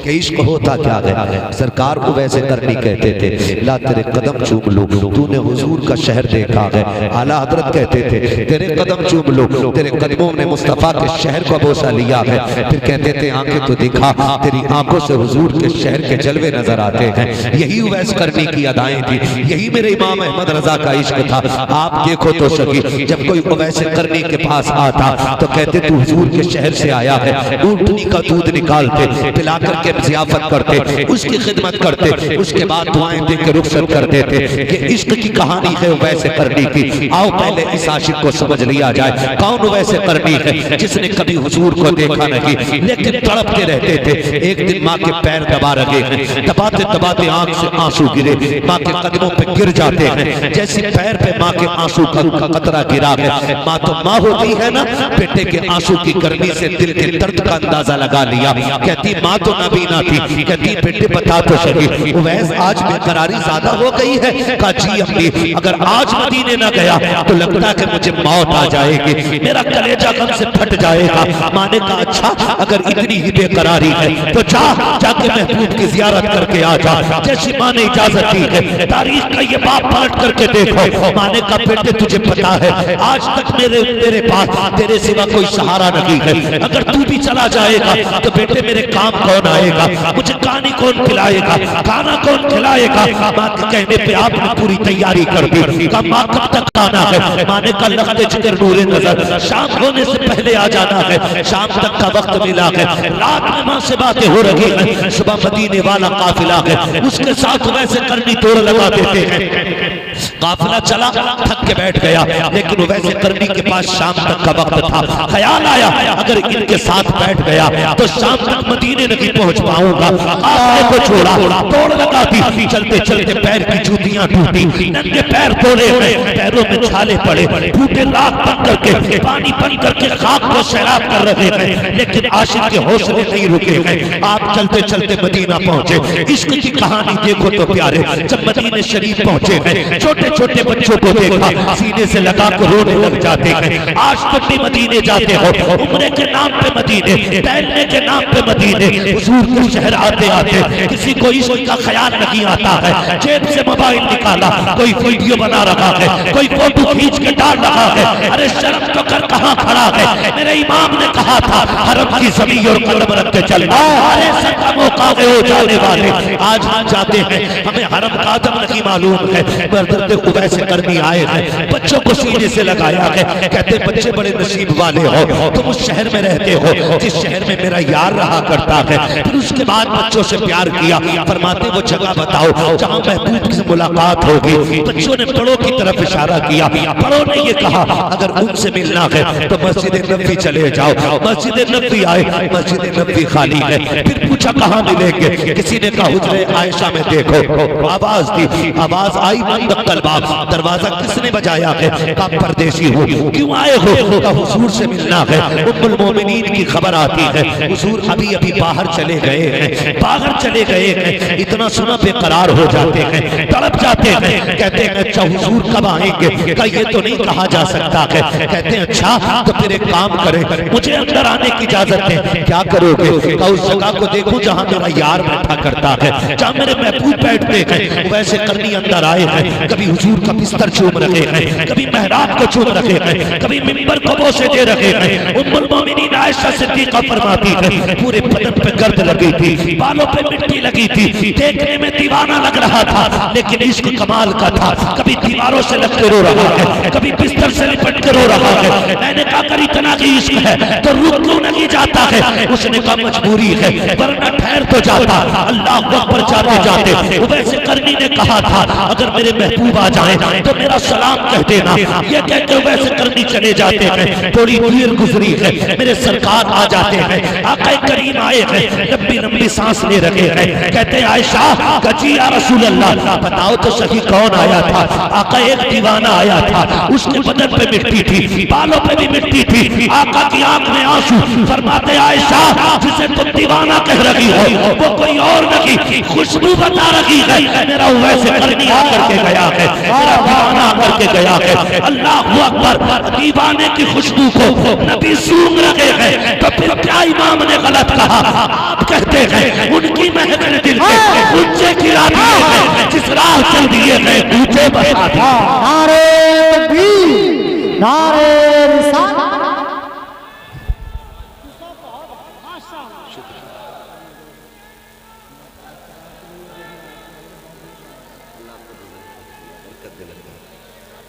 कि इश्क होता क्या है। सरकार को वैसे करनी कहते थे, ला तेरे कदम चूम लो, तूने हुजूर का शहर देखा है। आला हजरत कहते थे तेरे कदम चूम लो, तेरे कदमों ने मुस्तफा के शहर को बोसा लिया है। फिर कहते थे आंखें तो दिखा, तेरी आंखों से हुजूर के शहर के जलवे नजर आते हैं। यही उवैस करनी की अदाएं थी, यही मेरे इमाम अहमद रजा का इश्क था। आप देखो तो सही, जब कोई उवैस करनी के पास आता तो कहते तू हुजूर के शहर से आया है। ऊंटनी का दूध निकालते, पिला करके जियाफत करते, उसकी खिदमत करते, उसके बाद दुआएं दे के रुखसत कर देते। कि इश्क की कहानी है वैसे करनी की। आओ पहले इस आशिक को समझ लिया जाए, कौन वैसे करनी है जिसने कभी हुजूर को देखा नहीं लेकिन तड़पते रहते थे। एक दिन माँ के पैर दबा रहे हैं, दबाते दबाते आंख से आंसू गिरे, माँ के कदमों पे गिर जाते हैं। जैसे पैर पे माँ के आंसू का कतरा गिरा है, माँ तो माँ होती है ना, बेटे के आंसू की गर्मी से दिल के दर्द का अंदाजा लगा लिया। कहती माँ तो नबीना थी, कहती बेटे बता तो सही उवैस आज बेकरारी ज्यादा हो गई है। कहा जी अम्मी, अगर आज मदीने न गया तो लगता कि मुझे मौत आ जाएगी, मेरा कलेजा गम से फट जाएगा। माँ ने कहा अच्छा अगर इतनी ही बेकरारी है तो जाके महबूब की जियारत करके आ जा। जैसी माँ ने इजाजत दी है, तारीख का ये बाप पलट करके देखो। माँ ने कहा बेटे तुझे पता है आज तक मेरे पास तेरे सिवा कोई सहारा नहीं है, अगर तू भी चला जाएगा तो बेटे मेरे काम कौन आएगा, मुझे पानी कौन पिलाएगा, खाना कौन खिलाएगा। माँ के कहने पे आपने पूरी तैयारी कर दी। कहा माँ कब तक आना है। माँ ने कहा लगते जिक्र नूरे नजर शाम होने से पहले आ जाना है। शाम तक का वक्त मिला है, रात में माँ से बातें हो रही है, सुबह मदीने वाला काफिला है, उसके साथ वैसे करनी तोड़ लगा देते हैं। काफिला चला, थक के बैठ गया, लेकिन वैसे करनी के पास शाम तक का वक्त था। ख्याल आया अगर इनके साथ बैठ गया तो शाम तक मदीने नहीं पहुंच पाऊंगा। काफिले को छोड़ा, तोड़ लगा दी। चलते चलते पैर की जूतियां टूटी, नंगे पैर तोड़े हुए, पैरों में छाले पड़े, टूटे राख बन करके पानी बन करके खाक को सैराब कर रहे हैं, लेकिन आशिक के हौसले नहीं रुके हैं। आप चलते चलते मदीना पहुंचे। इश्क की कहानी देखो तो प्यारे, जब मदीने शरीफ पहुंचे हैं, छोटे छोटे बच्चों को देखा, सीने से लगा कर रोने लग जाते हैं। आज तक भी मदीने जाते हो, उम्रे के नाम पे मदीने, टहलने के नाम पे मदीने, हुजूर के शहर आते आते किसी को इश्क का ख्याल नहीं आता है। जेब से मोबाइल निकाला, कोई वीडियो बना रहा है, कोई फोटो खींच के डाल रहा है। अरे शर्म तो कर कहाँ खड़ा है। मेरे इमाम ने कहा था हरम की ज़मीन और कदम रख के चलना। अरे सबका मौका हो जाने वाले आज हम जाते हैं, हमें हरम का आदम नहीं मालूम है। मर्द उवैस करनी आए हैं, बच्चों को सीने से लगाया है। कहते बच्चे बड़े नसीब वाले हो, तुम उस शहर में रहते हो जिस शहर में मेरा यार रहा करता है। फिर उसके बाद बच्चों से प्यार किया। फरमाते वो जगह बताओ जहाँ महबूब से मुलाकात होगी। बच्चों ने बड़ों की तरफ इशारा किया। बड़ों ने ये कहा अगर उनसे मिलना है तो मस्जिद नबवी चले जाओ। मस्जिद नबवी आए, मस्जिद नबवी खाली है। फिर पूछा कहाँ मिलेंगे, किसी ने कहा हुजरे आयशा में देखो। आवाज दी, आवाज आई बंद कलबाब, दरवाजा किसने बजाया है। कहा परदेसी हो, क्यों आए हो। कहा हुजूर से मिलना है, उम्मुल मोमिनीन की खबर आती है हुजूर अभी अभी बाहर चले गए हैं, बाहर चले गए हैं। इतना सुना बेकरार हो जाते हैं, तड़प जाते हैं। कहते हैं अच्छा हुजूर कब आएंगे। कहा ये तो नहीं कहा जा सकता है। कहते हैं अच्छा तो फिर एक काम करें, मुझे अंदर आने की इजाजत है। क्या करोगे। कहा उस जगह को देखो जहाँ मेरा यार बैठा करता है, जहाँ मेरे महबूब बैठते हैं। वैसे करनी अंदर आए हैं, कभी हुजूर का बिस्तर चूम रहे हैं, कभी मेहराब को चूम रहे हैं, कभी मिंबर को बोसे दे रहे हैं। उम्मुल मोमिनीन आयशा सिद्दीक़ा फरमाती है पूरे बदन पे गर्द लगी थी, बालों पे मिट्टी लगी थी, देखने में दीवाना लग रहा था, लेकिन इश्क कमाल का था। कभी दीवारों से लग के रो रहा है, कभी बिस्तर से लिपट के रो रहा है। मैंने कहा अगर इतना ही इश्क है तो रुक क्यों नहीं जाता है। उसने कहा मजबूरी है, वरना ठहर तो जाता। अल्लाह अकबर जाते जाते वैसे करनी ने कहा था अगर मेरे महबूब आ जाए तो मेरा सलाम कह देना। ये कहते वैसे करनी चले जाते हैं। थोड़ी देर गुजरी है, मेरे सरकार आ जाते हैं, आका करीम आए हैं, लंबी लंबी सांस ले रहे हैं। कहते आयशा कजी या रसूल अल्लाह बताओ तो सही कौन आया था। आका एक दीवाना आया था, उसके बदन पे मिट्टी थी, बालों पे भी मिट्टी थी, आका की आंख में आंसू। फरमाते आयशा जिसे तुम दीवाना कह रही हो हो, वो कोई और नहीं खुशबू बता रही है। मेरा वैसे करनी आकर के गया है, मेरा दीवाना आकर के गया है। अल्लाह अकबर, दीवाने की खुशबू को नबी सूंघ रहे हैं। तो फिर क्या इमाम ने गलत कहा? आप कहते हैं उनकी महक ने दिल के ऊंचे गिरा दिए हैं, जिस राह चल दिए हैं ऊंचे बता दिए। नारे तकबीर, नारे रिसालत।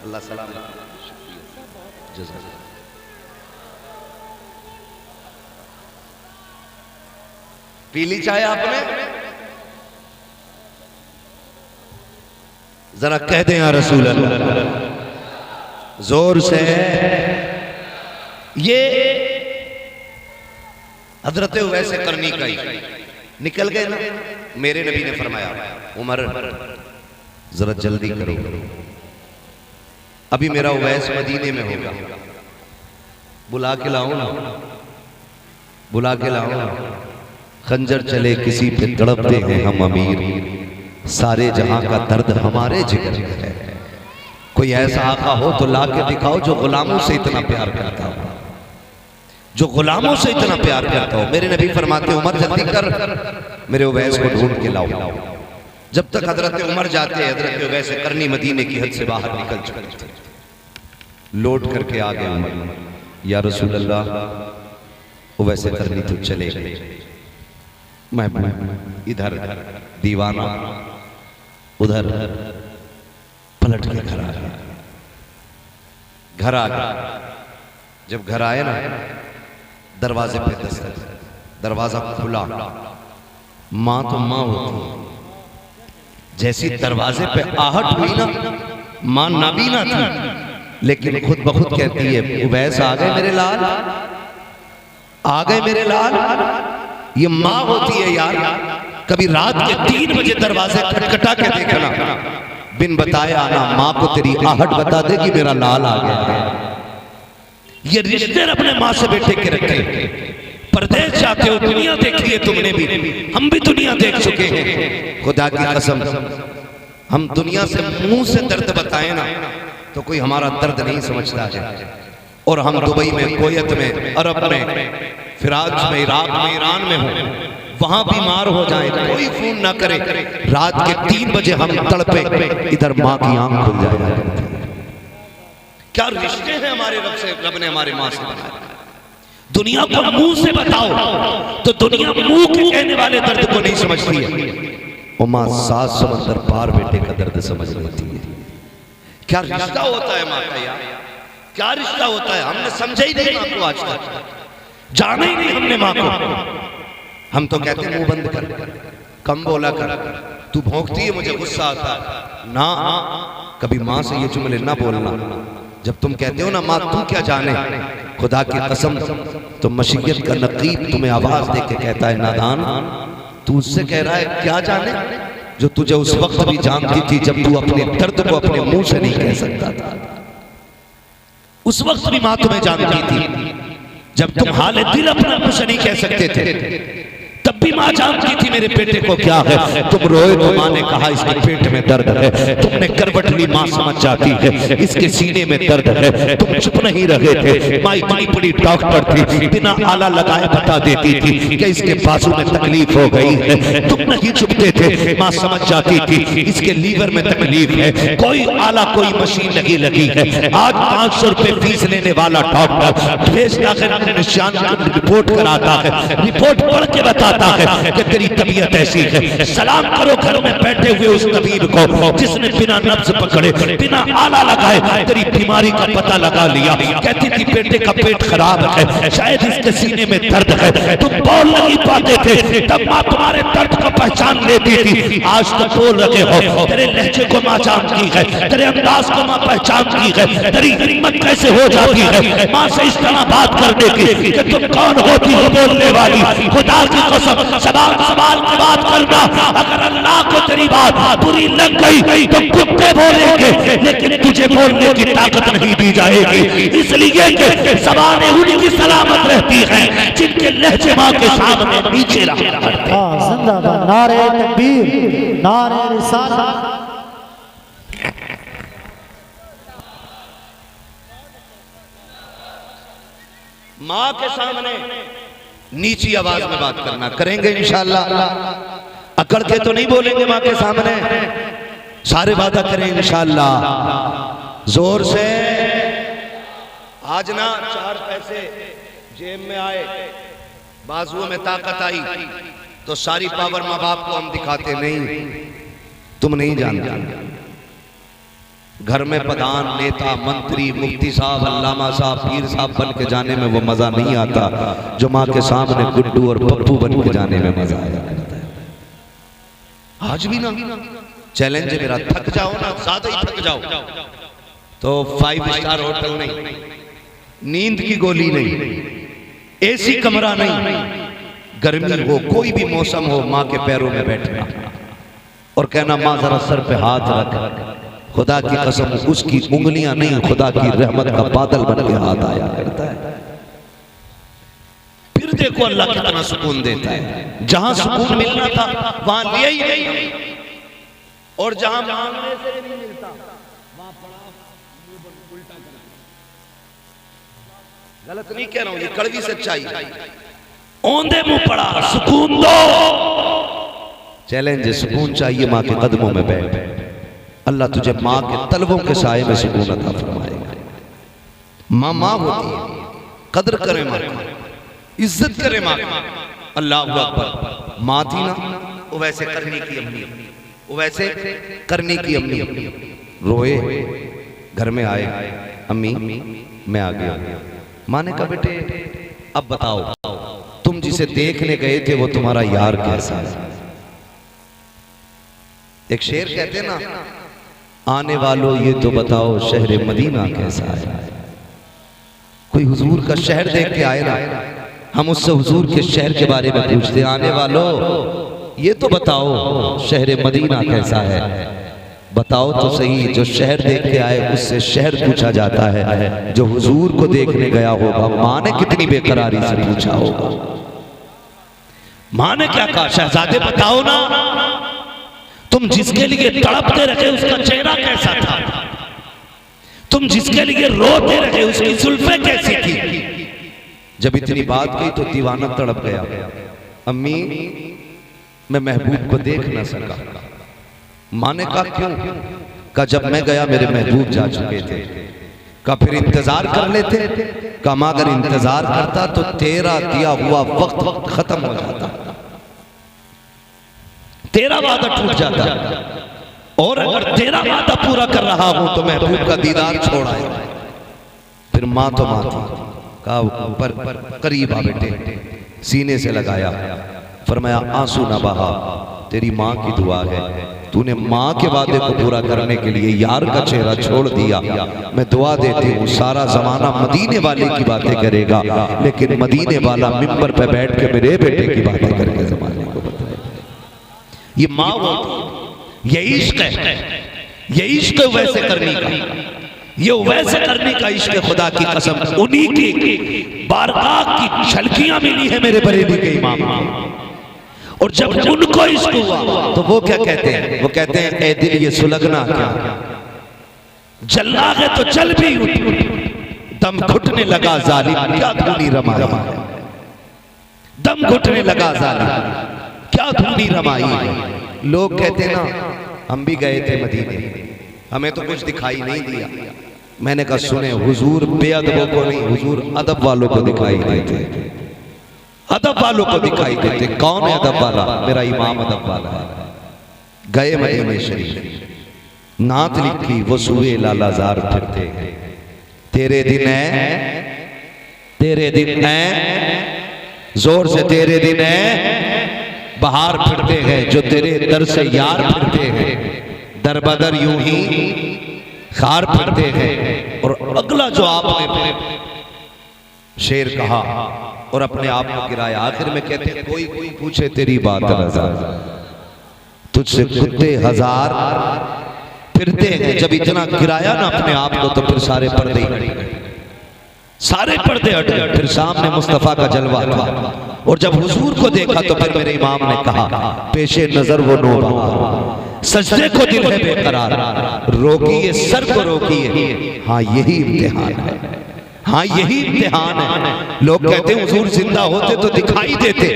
अल्लाह सलाम। पी ली चाय आपने? जरा कह दें या रसूल अल्लाह जोर से। ये हजरत वैसे करनी का ही निकल गए ना। मेरे नबी ने फरमाया उमर जरा जल्दी करो, अभी मेरा उवैस मदीने में होगा, बुला के लाओ ना, बुला के लाओ ना। खंजर चले किसी पे तड़पते हैं हम अमीर, सारे जहां का दर्द हमारे जिगर में है। कोई ऐसा आका हो तो ला के दिखाओ जो गुलामों से इतना प्यार करता हो, जो गुलामों से इतना प्यार करता हो। मेरे नबी फरमाते उमर जल्दी कर, मेरे उवैस को ढूंढ के लाओ। जब तक हजरत उमर जाते, हजरत उवैस करनी मदीने की हद से बाहर निकल चुके थे। लौट करके आ गए उमर, या रसूल अल्लाह उवैस करनी तो चले गए, मैं इधर दीवाना उधर पलट के घर आ गया। घर आ गया, जब घर आए ना दरवाजे पे दस्तक, दरवाजा खुला। मां तो मां होती है, जैसी दरवाजे पे आहट हुई ना, मां नाबीना थी लेकिन खुद बखुद कहती है उवैस आ गए मेरे लाल, आ गए मेरे लाल। ये मां होती है यार। कभी रात के 3 बजे दरवाजे खटखटा के देखना, बिन बताए आना, मां को तेरी आहट बता दे कि मेरा लाल आ गया। ये रिश्ते अपने मां से बेटे के रखे। परदेश जाते हो, दुनिया देखी है तुमने भी, हम भी दुनिया देख चुके हैं। खुदा की कसम, हम दुनिया से मुंह से दर्द बताए ना तो कोई हमारा दर्द नहीं समझता है। और हम दुबई में, कोयत में, अरब में, फिराज में, इराक में, ईरान में हो, वहां बीमार हो जाए कोई फोन ना करे, रात के 3 बजे हम तड़पे, इधर मां की आंख खुल जाए। क्या रिश्ते हैं हमारे रब से, रब ने हमारे मां से बनाए। दुनिया को मुंह से बताओ तो दुनिया मुंह के कहने वाले दर्द को नहीं समझती है। वो मां 7 समंदर पार बेटे का दर्द समझ लेती है। क्या रिश्ता होता है मां का यार, क्या रिश्ता होता है। हमने समझा ही नहीं मां को, आज तक जाना ही नहीं हमने मां को। हम तो कहते हैं मुंह बंद कर, कम बोला कर, तू भौंकती है मुझे गुस्सा आता है ना। कभी मां से ये जुमले ना बोलना। जब तुम कहते हो ना मां तू क्या जाने, खुदा की कसम तो मशीयत का नकीब तुम्हें आवाज दे के कहता है नादान, तू उससे कह रहा है क्या जाने, जो तुझे उस वक्त भी जानती थी जब तू अपने दर्द को अपने मुंह से नहीं कह सकता था। उस वक्त भी मां तुम्हें जानती थी जब तुम हाल दिल अपना मुंह से नहीं कह सकते थे, तब भी मां जानती थी मेरे बेटे को क्या है। तुम रोए तो मां ने कहा इसके पेट में दर्द है, तुमने करवट ली, मां समझ जाती है इसके सीने में दर्द है। तुम चुप नहीं रहे थे, मां इतनी बड़ी डॉक्टर थी, बिना आला लगाए बता देती थी कि इसके बाजू में तकलीफ हो गई है। तुम नहीं चुपते थे, मां समझ जाती थी इसके लीवर में तकलीफ है, कोई आला कोई मशीन नहीं लगी है। आज 500 रुपए फीस लेने वाला डॉक्टर भेजता है, निशान रिपोर्ट कराता है, रिपोर्ट पढ़ के बताता है कि तेरी तबीयत ऐसी है। सलाम करो घर में बैठे हुए उस तबीब को जिसने बिना नब्ज पकड़े, बिना आला लगाए तेरी बीमारी का पता लगा लिया। कहती थी बेटे का पेट खराब है, शायद इसके सीने में दर्द है। तुम बोल नहीं पाते थे, तब मां तुम्हारे दर्द को पहचान लेती थी। आज तो बोल रहे हो, तेरे लहजे को मां जानती है, तेरे अंदाज को मां पहचानती है। तेरी हिम्मत कैसे हो जाती है मां से इस तरह बात करने की कि तुम कौन होती हो बोलने वाली। खुदा की कसम सवाल सवाल की बात करना। अगर अल्लाह को तेरी बात बुरी लग गई तो कुत्ते बोलेंगे, लेकिन तुझे बोलने की ताकत नहीं दी जाएगी। इसलिए कि ज़बानें उनकी सलामत रहती हैं जिनके लहजे माँ के सामने नीचे रहा करते हैं। जिंदाबाद, नारे तकबीर, नारे रिसालत। माँ के सामने नीची आवाज में बात करना, करेंगे इंशाअल्लाह। अकड़ के तो नहीं बोलेंगे माँ के सामने, सारे वादा करें इंशाअल्लाह। जोर से आज ना 4 पैसे जेब में आए, बाजुओं में ताकत आई तो सारी पावर माँ बाप को हम दिखाते नहीं। तुम नहीं जानते घर में प्रधान, नेता, मंत्री, मुफ्ती साहब, अल्लामा साहब, पीर साहब बन के जाने में वो मजा नहीं आता जो माँ के सामने गुड्डू और पप्पू बन के जाने में मजा आया करता है। आज भी ना चैलेंज है मेरा, थक जाओ ना, ज्यादा ही थक जाओ तो 5 स्टार होटल नहीं, नींद की गोली नहीं, एसी कमरा नहीं, गर्मी हो, कोई भी मौसम हो, माँ के पैरों में बैठना और कहना माँ जरा सर पे हाथ रख। खुदा की कसम उसकी उंगलियां नहीं, खुदा की रहमत का बादल बन के हाथ आया करता है। फिर देखो अल्लाह कितना सुकून देता है। जहां सुकून मिलना था वहां लिया ही नहीं, और जहां मांगने से नहीं मिलता वहां पड़ा उल्टा करा। गलत नहीं कह रहा हूं, ये कड़वी सच्चाई। औंधे मुंह पड़ा, सुकून दो। चैलेंज, सुकून चाहिए मां के कदमों में बैठ। अल्लाह तुझे माँ के तलवों के साए में सुकून अता फरमाएगा। माँ माँ होती है, कदर करे माँ की, इज्जत करे माँ की। अल्लाह अकबर। माँ थी ना वो वैसे करने की अम्मी, वो वैसे करने की अम्मी। रोए, घर में आए, अम्मी मैं आ गया। माँ ने कहा बेटे अब बताओ तुम जिसे देखने गए थे वो तुम्हारा यार कैसा है। एक शेर कहते ना, आने वालों ये तो बताओ शहर मदीना कैसा है। कोई हुजूर का शहर देख के आए ना, हम उससे हुजूर के शहर के बारे में पूछते, आने वालों ये तो बताओ शहर मदीना कैसा है। बताओ तो सही, जो शहर देख के आए उससे शहर पूछा जाता है, जो हुजूर को देखने गया होगा माँ ने कितनी बेकरारी से पूछा होगा। माँ ने क्या कहा, शहजादे बताओ ना तुम जिसके लिए तड़पते रहे उसका चेहरा कैसा था, तुम जिसके लिए रोते रहे उसकी जुल्फें कैसी थी। जब इतनी बात कही तो दीवाना तड़प गया। अम्मी मैं महबूब को देख ना सका। माँ ने कहा क्यों? कहा जब मैं गया मेरे महबूब जा चुके थे। कहा फिर इंतजार कर लेते। कहा माँ अगर इंतजार करता तो तेरा दिया हुआ वक्त खत्म हो जाता, तेरा वादा टूट जाता, और अगर तेरा वादा पूरा कर रहा हूं तो महबूब का दीदार छोड़ आया। फिर माँ तो माँ थी, कहा पर करीब आ बेटे, सीने से लगाया, फरमाया आंसू ना बहा, तेरी माँ की दुआ है। तूने माँ के वादे को पूरा करने के लिए यार का चेहरा छोड़ दिया। मैं दुआ देती हूँ सारा जमाना मदीने वाले की बातें करेगा, लेकिन मदीने वाला मिंबर पे बैठ के मेरे बेटे की बातें करके जमाने को बताएगा। ये माँ होती, ये इश्क है, ये इश्क वैसे करने का, ये वैसे करने का इश्क खुदा की कसम। उन्हीं की बारगाह की झलकियां मिली है मेरे बरेली के इमाम। और जब उनको इश्क हुआ तो वो क्या कहते हैं? वो कहते हैं ए दिल ये सुलगना क्या, जलना है तो जल भी उठ, दम घुटने लगा जालिम क्या धूनी रमाई, दम घुटने लगा जालिम क्या धूनी रमाई। लोग कहते ना हम भी गए थे मदीने, हमें तो कुछ दिखाई नहीं दिया। मैंने कहा सुने, हुजूर बेअदबों को नहीं, हुजूर अदब वालों को दिखाई देते, अदब वालों को दिखाई देते। कौन है अदब वाला? मेरा इमाम अदब वाला है। गए मदीने शरीफ, नात लिखी वो सुए लालाजार फिरते, तेरे दिन है, तेरे दिन है, जोर से तेरे दिन है, बाहर फिरते हैं जो तेरे दर से यार फिरते हैं, दर बदर यूं ही खार फिरते हैं। और अगला जो आपने शेर कहा, और अपने आप को गिराया। आखिर में कहते हैं कोई कोई पूछे तेरी बात रज़ा, तुझसे कुत्ते हजार फिरते हैं। जब इतना गिराया ना अपने आप को तो फिर सारे पर्दे हट गए, सारे पर्दे हट गए। फिर सामने मुस्तफा का जलवा था और जब हुजूर को देखा तो फिर मेरे इमाम ने कहा पेशे नजर वो नौबहार, सजदे को दिल है बेकरार, रोकिए सर को रोकिए, हाँ यही इम्तिहान है, हाँ यही इम्तिहान है। लोग कहते हैं हुजूर जिंदा होते तो दिखाई देते।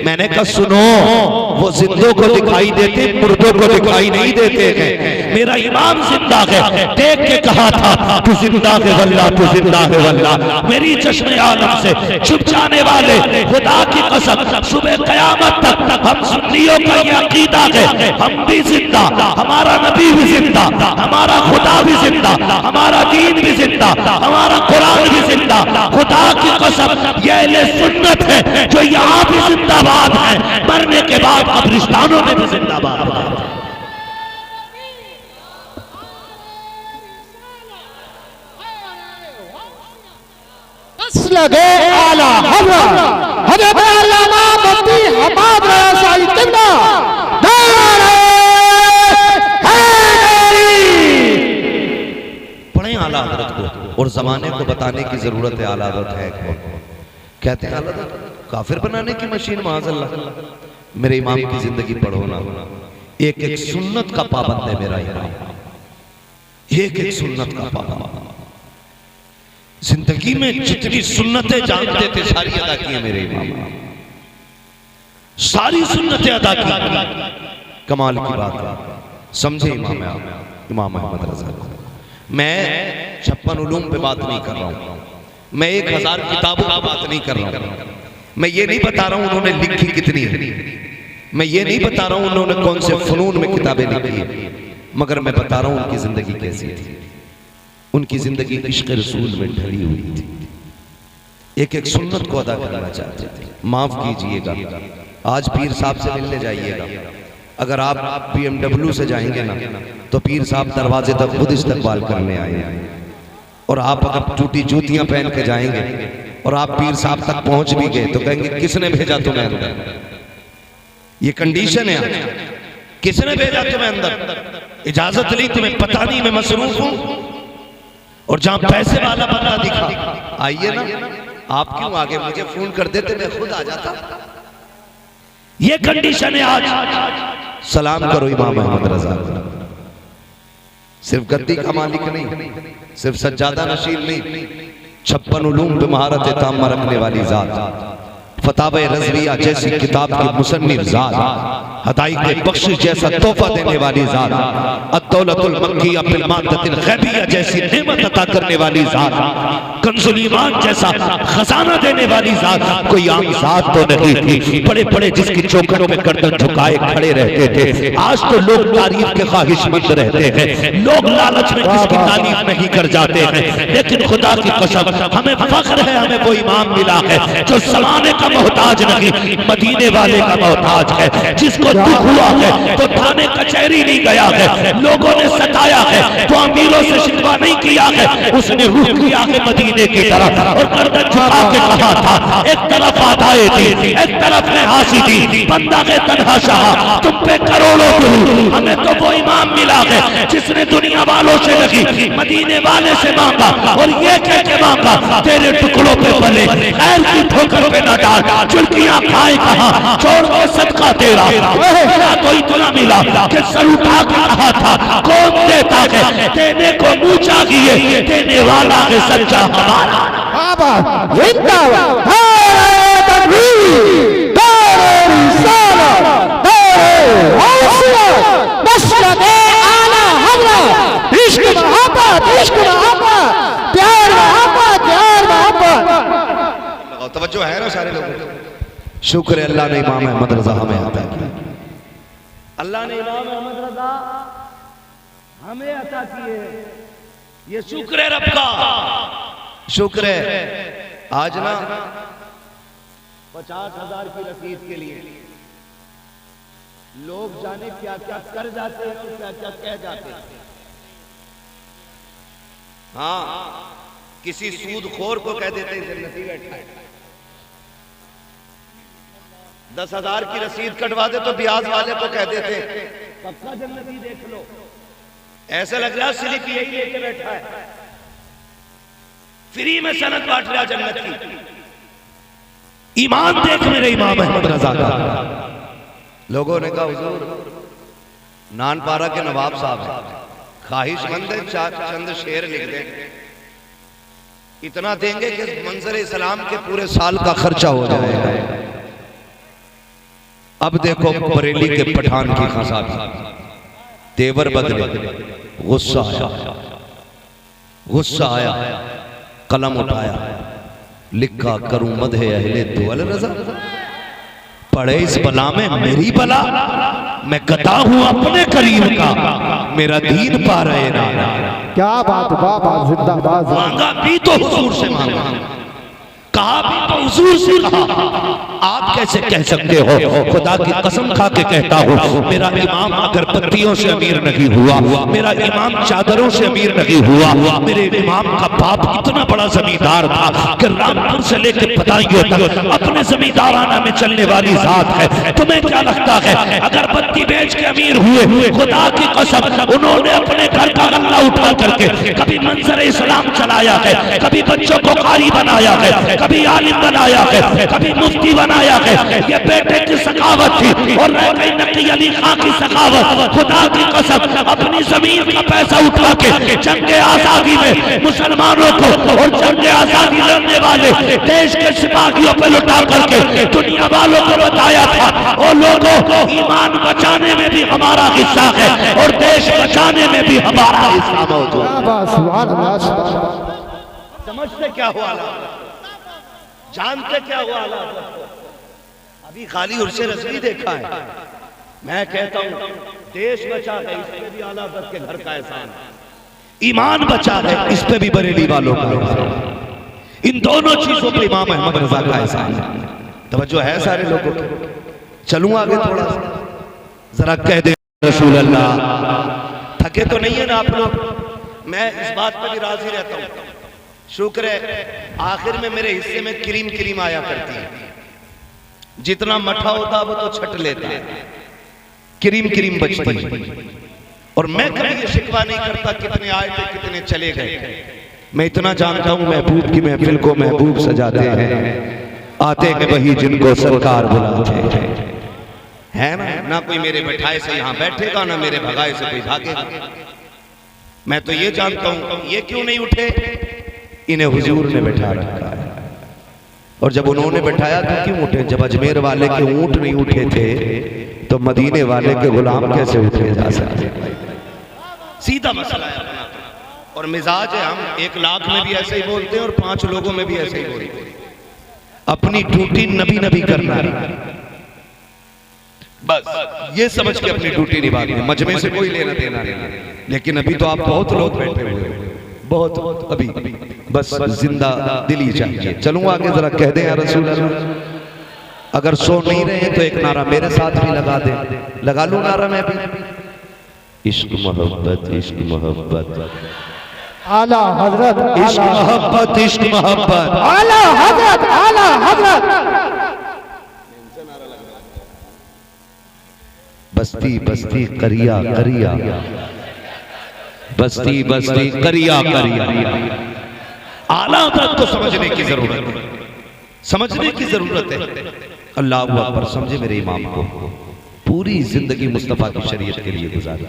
मैंने कहा सुनो, वो जिंदों को दिखाई देते, मुर्दों को दिखाई नहीं देते हैं। मेरा इमाम जिंदा है, देख के कहा था तू जिंदा है वल्ला, तू जिंदा है वल्ला। मेरी चश्मे आलम से छुप जाने वाले खुदा की कसम, सुबह कयामत तक हम सुन्नियों का ये अकीदा है, हम भी जिंदा, हमारा नबी भी जिंदा, हमारा खुदा भी जिंदा, हमारा दीन भी जिंदा, हमारा कुरान भी जिंदा। खुदा की कसम ये अहले सुन्नत है जो यहाँ भी जिंदाबाद है, मरने के बाद कब्रिस्तानों में भी जिंदाबाद है। लगे आला हज़रत हज़रत अल्लामा मुफ्ती हमाद रज़ा साईं जिंदा, नारे हैदरी। पढ़े आला हज़रत को और जमाने को बताने की जरूरत है आला हज़रत है कौन। कहते हैं आला हज़रत काफिर बनाने की मशीन माज़अल्लाह। मेरे इमाम की जिंदगी पढ़ो ना, एक एक सुन्नत का पाबंद है मेरा इमाम, एक एक सुन्नत का पाबंद। जिंदगी में जितनी सुन्नतें जानते थे सारी अदा की है मेरे इमाम, सारी सुन्नतें अदा की। कमाल की बात है, समझे इमाम अहमद रज़ा को। मैं 56 उलूम पे बात नहीं कर रहा हूं, मैं 1000 किताबों की बात नहीं कर रहा हूं। मैं ये नहीं बता रहा हूं उन्होंने लिखी कितनी है, मैं ये नहीं बता रहा हूं उन्होंने कौन से फनून में किताबें लिखी है, मगर मैं बता रहा हूं उनकी जिंदगी कैसी थी। उनकी जिंदगी इश्क़ रसूल में ढली हुई थी, एक एक सुन्नत को अदा करना चाहते थे। माफ कीजिएगा, आज पीर साहब से मिलने जाइएगा, अगर आप BMW से जाएंगे ना तो पीर साहब दरवाजे तक खुद इस्तकबाल करने आएंगे। और आप अगर टूटी जूतियां पहन के जाएंगे और आप पीर साहब तक पहुंच भी गए तो कहेंगे किसने भेजा तुम्हें अंदर, ये कंडीशन है, किसने भेजा तुम्हें अंदर, इजाजत ली तुम्हें पता नहीं, मैं मसरूफ हूं। और जहां पैसे वाला बंदा दिखा आइए ना, आप क्यों आगे, मुझे फोन कर देते मैं खुद आ जाता। ये कंडीशन है आज। सलाम करो इमाम अहमद रज़ा, सिर्फ गद्दी का मालिक नहीं, सिर्फ सज्जादा नशीन नहीं, 56 उलूम पे महारत तामा रखने वाली जात, फतावे रज़विया जैसी किताब की मुसन्निफ जात, हदायत बख्शिश जैसा तोहफा देने वाली जात, अद्दौलतुल मक्किया बिल मादतिल गैबिया जैसी नेमत अता करने वाली जात, कंजुल ईमान जैसा खजाना देने वाली जात कोई आम जात तो नहीं थी। बड़े बड़े जिसकी चौखटों में गर्दन झुकाए खड़े रहते थे। आज तो लोग तारीफ के ख्वाहिशमंद रहते हैं, लोग लालच में किसकी तारीफ नहीं कर जाते हैं, लेकिन खुदा की कसम हमें फख्र है, हमें वो इमाम मिला है जो ज़माने का मोहताज नहीं, मदीने वाले का मोहताज है। जिसको दुख हुआ है तो थाने कचहरी नहीं गया है, लोगों ने सताया है तो अमीरों से शिकवा नहीं किया है, उसने रुख किया है मदीने की तरफ और गर्दन झुका के कहा था, एक तरफ आदाए थी, एक तरफ नेहासी थी, बंदा के तन्हा शाह तुम पे करोड़ों गुरु। हमें तो वो इमाम मिला है जिसने दुनिया वालों से नहीं मदीने वाले से मांगा और ये कह के मांगा तेरे टुकड़ों पे पले खैर की ठोकर पे न डाल, चुल्कियां खाए कहा छोड़ के सदका तेरा। तो इतना मिला कि सर उठा के कहा था कौन देता है, देने को मुंह चाहिए, देने वाला है सच्चा हमारा। तवज्जो है ना सारे लोगों को। शुक्र है अल्लाह ने इमाम अहमद रज़ा हमें अता किया, अल्लाह ने इमाम अहमद रज़ा हमें अता किए, ये शुक्र है रब का, शुक्र है। आज ना 50,000 की रसीद के लिए लोग जाने क्या क्या कर जाते हैं और क्या क्या कह जाते हैं। हाँ, किसी सूदखोर को कह देते हैं जन्नती बैठा है, 10,000 की रसीद कटवा दे तो ब्याज वाले को कह देते पक्का जन्नती देख लो। ऐसा लग रहा है स्लिप यही लेके बैठा है, फ्री में सनद बांट रहा जन्नत की। ईमान देख मेरे इमाम अहमद रजा का। लोगों ने कहा हुजूर नानपारा के नवाब साहब हैं, ख्वाहिशमंद है, चंद शेर लिख दें, इतना देंगे कि मंजर इस्लाम के पूरे साल का खर्चा हो जाएगा। अब देखो बरेली के पठान की खसा तेवर बदले, गुस्सा आया, कलम उठाया, लिखा करूं मदहे अहले दुअल रजा, पढ़े इस बला में मेरी बला, मैं गदा हूं अपने करीम का, मेरा दीन पा रहे ना। क्या बात, बाबा जिंदाबाद। मांगा भी तो हुजूर से मांगा, कहा भी तो हुजूर से कहा। आप कैसे कह सकते हो, खुदा की कसम खा के कहता हूँ, मेरा इमाम अगर पत्तियों से अमीर नहीं हुआ, मेरा इमाम चादरों से अमीर नहीं हुआ, मेरे इमाम का बाप इतना बड़ा जमींदार था कि रामपुर से लेकर बदायूं तक अपने जमींदाराना में चलने वाली जात है। तुम्हें क्या लगता है अगर पत्ती बेच के अमीर हुए, खुदा की कसम उन्होंने अपने घर का गल्ला उठा करके कभी मंजर इस्लाम चलाया है, कभी बच्चों को कारी बनाया है, कभी आलिम बनाया है, कभी मुफ्ती बनाया है। ये बेटे की सखावत थी और रह गई नकी अली खां की सखावत। खुदा की कसम अपनी जमीन का पैसा उठा के जंग आजादी में मुसलमानों को और जंग आजादी लड़ने वाले देश के सिपाहियों पर लुटा करके दुनिया वालों को बताया था, और लोगों ईमान बचाने में भी हमारा हिस्सा है और देश बचाने में भी हमारा हिस्सा मौजूद है। समझते क्या हुआ, जानते क्या हुआ? अभी खाली उर्से रस्मी देखा है। मैं कहता हूं देश बचा है, इसमें भी आला हज़रत के घर का एहसान, ईमान बचा है, इस पे भी बरेली वालों का एहसान। इन दोनों चीजों पे इमाम अहमद रजा का एहसान है। तवज्जो है सारे लोगों की? चलूं आगे थोड़ा सा, जरा कह दे रसूल अल्लाह। थके तो नहीं है ना आप लोग? मैं इस बात पर भी राजी रहता हूं। शुक्र है आखिर में मेरे हिस्से में क्रीम आया करती है, जितना मठा होता वो तो छट लेता है, क्रीम बचती। और मैं कभी ये शिकवा नहीं करता कितने आए थे कितने चले गए। मैं इतना जानता हूं महबूब की महफिल को महबूब सजाते हैं, आते हैं वही जिनको सरकार बुलाते हैं ना कोई मेरे बैठाए से यहाँ बैठेगा, ना मेरे भगाए से कोई भागेगा। मैं तो ये जानता हूं ये क्यों नहीं उठे, इन्हें हुजूर ने बैठा रखा है। और जब उन्होंने बैठाया तो क्यों उठे? जब अजमेर वाले के ऊंट नहीं उठे थे तो मदीने वाले के गुलाम कैसे उठे जा सकते? सीधा मसला है। और मिजाज है, हम 1 लाख में भी ऐसे ही बोलते हैं और 5 लोगों में भी ऐसे ही बोलते हैं। अपनी ड्यूटी नबी करना है, बस ये समझ के अपनी ड्यूटी निभानी है, मजमे से कोई लेना देना नहीं। लेकिन अभी तो आप बहुत लोग बैठे हुए हैं, बहुत अभी बस जिंदा दिली चाहिए। चलूं आगे, जरा कह दें या रसूल अल्लाह। अगर सो नहीं रहे तो एक नारा मेरे साथ भी लगा दे, लगा लूं नारा मैं भी। इश्क मोहब्बत, इश्क मोहब्बत, आला हजरत, इश्क मोहब्बत, इश्क मोहब्बत, आला हजरत, आला हजरत। बस्ती बस्ती करिया करिया, बस्ती बस्ती करिया करिया। आला हज़रत को समझने की जरूरत है, समझने की जरूरत है। अल्लाह अकबर। समझे मेरे इमाम को, पूरी जिंदगी मुस्तफा की शरीयत के लिए गुजारी।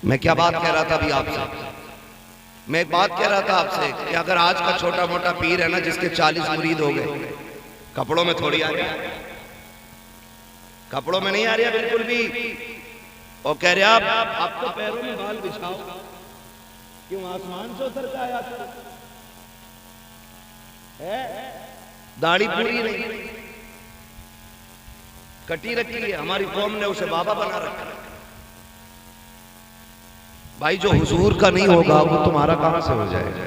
मैं क्या बात कह रहा था अभी आपसे? मैं एक बात कह रहा था आपसे कि अगर आज का छोटा मोटा पीर है ना, जिसके 40 मुरीद हो गए, कपड़ों में थोड़ी आ रही है, कपड़ों में नहीं आ रही है बिल्कुल भी। और कह रहे आप तो पैरों में बाल बिछाओ, क्यों आसमान से उतर के आया था? दाढ़ी पूरी नहीं, कटी रखी है, हमारी कौम ने उसे बाबा बना रखा है। भाई जो हुजूर का नहीं होगा वो तुम्हारा कहां से हो जाएगा?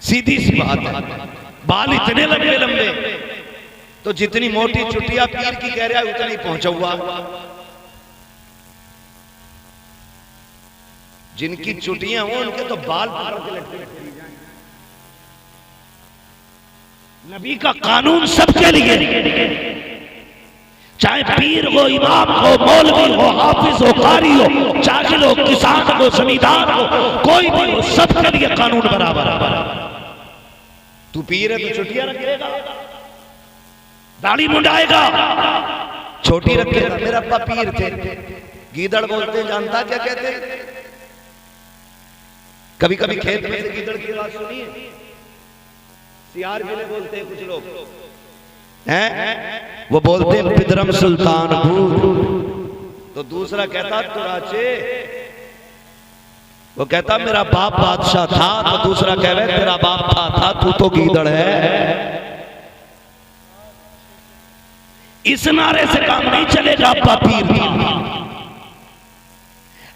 सीधी सी बात है। बाल इतने लंबे लंबे, तो जितनी मोटी चुटिया पीर की कह रहा है उतनी पहुंचा हुआ। जिनकी चुटियां हो उनके तो बाल पकड़ के लटके जाएं। नबी का कानून सबके लिए, चाहे पीर हो, इमाम हो, मौलवी हो, हाफिज हो, कारी हो, जाहिल हो, किसान हो, जमींदार हो, कोई भी हो, सबके लिए कानून बराबर है। तू पीर है तो छुट्टियां रखेगा, दाढ़ी मुंडाएगा, छोटी रखेगा। मेरा अब्बा पीर थे, गीदड़ बोलते, जानता क्या कहते? कभी कभी खेत में से गीदड़ की आवाज सुनिए, सियार के लिए बोलते हैं कुछ लोग हैं, वो बोलते हैं पिदरम सुल्तान भूत। तो दूसरा कहता तुराचे, वो कहता मेरा बाप बादशाह था, तो दूसरा कह रहे तेरा बाप था, तू तो गीदड़ है। इस नारे से काम नहीं चलेगा। अब्बा पीर था,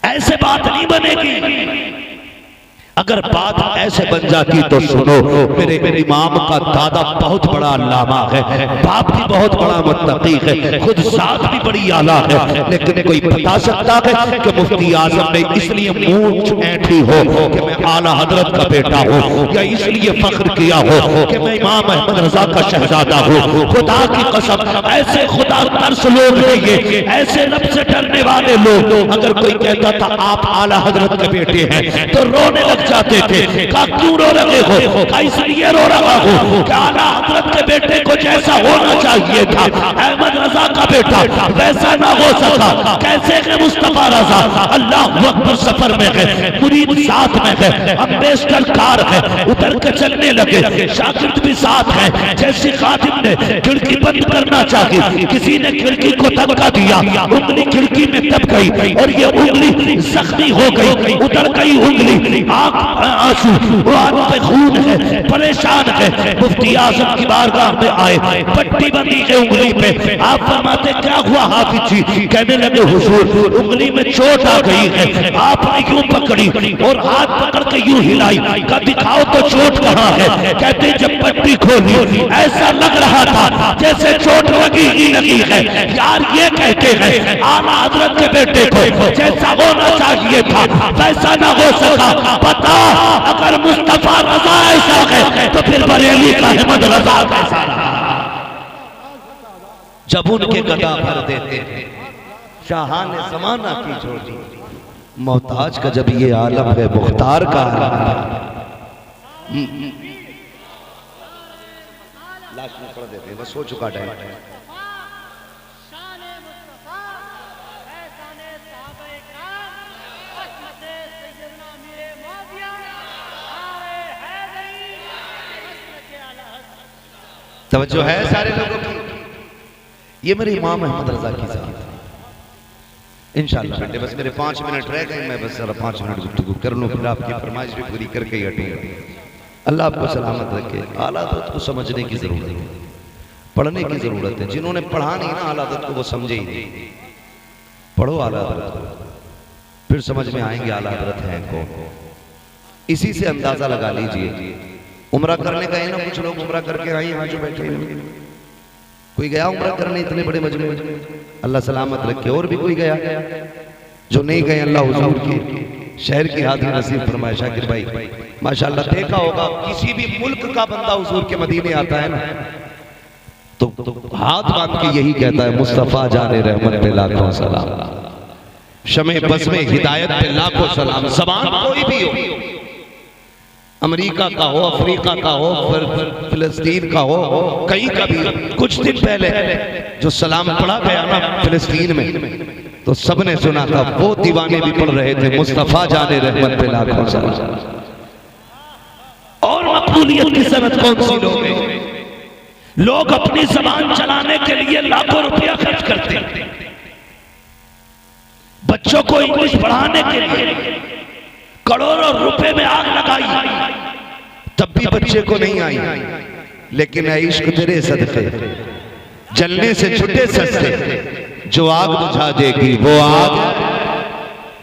ऐसे बात नहीं बनेगी। अगर बात ऐसे बन जाती तो सुनो, मेरे इमाम का दादा बहुत बड़ा अल्लामा है, बाप भी बहुत बड़ा मुत्तकी है, खुद साथ भी बड़ी आला है, लेकिन कोई बता सकता है कि मुफ्ती आजम ने इसलिए मूंछ ऐंठी हो कि मैं आला हजरत का बेटा हूँ, या इसलिए फख्र किया हो कि मैं इमाम अहमद रजा का शहजादा हूँ? खुदा की कसम, ऐसे खुदा तरस लोग हैं ये, ऐसे रब से डरने वाले लोग। अगर कोई कहता था आप आला हजरत के बेटे हैं तो रोने लग जाते थे। का क्यों रो रहे हो? का इसलिए रो रहा हो कि आला हजरत के बेटे को जैसा होना चाहिए था अहमद रजा का बेटा वैसा ना हो सका। कैसे है मुस्तफा रजा? अल्लाह अकबर, सफर में है, मुरीद साथ में है, अम्बेसडर कार है, उतर के चलने लगे, शागिर्द भी साथ है। जैसे खादिम ने खिड़की बंद करना चाहिए, किसी ने खिड़की को धक्का दिया, उंगली खिड़की में दब गई और ये उंगली जख्मी हो गई, उतर गई उंगली, आंसू, आंख पे खून है, परेशान है। मुफ्ती आजम की बारगाह में आए, पट्टी बंदी है उंगली पे। आप फरमाते क्या हुआ हाफिज जी? कहने लगे हुजूर उंगली में चोट आ गई है। आपने यूं पकड़ी और हाथ पकड़ के यूं हिलाई, का दिखाओ तो चोट कहाँ है? कहते जब पट्टी खोली ऐसा लग रहा था जैसे चोट लगी ही लगी है। यार ये कहते हैं आला हजरत के बेटे को जैसा होना चाहिए था वैसा ना हो सका। पता अगर मुस्तफा रजा ऐसा है तो फिर बरेली का अहमद रजा कैसा रहा? जब उनके गदा भर देते थे शाह ने जमाना की छोड़ी, मोहताज का जब ये आलम है, मुख्तार का आलम है। लास्ट में पढ़ देते हैं, बस हो चुका टाइम। तवज्जो है सारे लोगों की? ये मेरे इमाम अहमद रजा की जात है। इंशाअल्लाह बेटे बस मेरे 5 मिनट रह गए, मैं बस जरा 5 मिनट गुफ्तगू कर लूं, फिर आपकी फरमाइश भी पूरी करके ही हटूंगा। अल्लाह आपको सलामत रखे। आला हज़रत को समझने की जरूरत है, पढ़ने की जरूरत है। जिन्होंने पढ़ा नहीं ना आला हज़रत को, वो समझे ही नहीं। पढ़ो आला हज़रत को, फिर समझ में आएंगे आला हज़रत है कौन। इसी से अंदाजा लगा लीजिए। उम्रा करने गए ना कुछ लोग, उम्रा करके आए यहाँ जो बैठे हैं, कोई गया उम्रा करने इतने बड़े मजमे में? अल्लाह सलामत रखे। और भी कोई गया? जो नहीं गए अल्लाह हुजूर की शहर की हाजिरी नसीब फरमाए। शाकिर भाई माशाअल्लाह देखा होगा किसी भी मुल्क का बंदा हुजूर के मदीने आता है ना तो हाथ बांध के यही कहता है मुस्तफा जाने रहमत पे लाखों सलाम, शमे बस में हिदायत पे लाखों सलाम। ज़बान कोई भी हो, अमेरिका का हो, अफ्रीका का हो, फिलिस्तीन का हो, कहीं का भी। कुछ दिन पहले जो सलाम पढ़ा गया ना फिलिस्तीन में, तो सबने सुना था, वो दीवाने भी पढ़ रहे थे मुस्तफा जाने रहमत पे लाखों सलाम। और मकबूलियत की सनत कौन सी लोग हैं? लोग अपनी जबान चलाने के लिए लाखों रुपया खर्च करते हैं, बच्चों को इंग्लिश पढ़ाने के लिए करोड़ों रुपए में आग लगाई, तब भी बच्चे को नहीं आई। लेकिन ऐ इश्क तेरे सदके जलने से छुटे सस्ते, जो आग बुझा देगी वो आग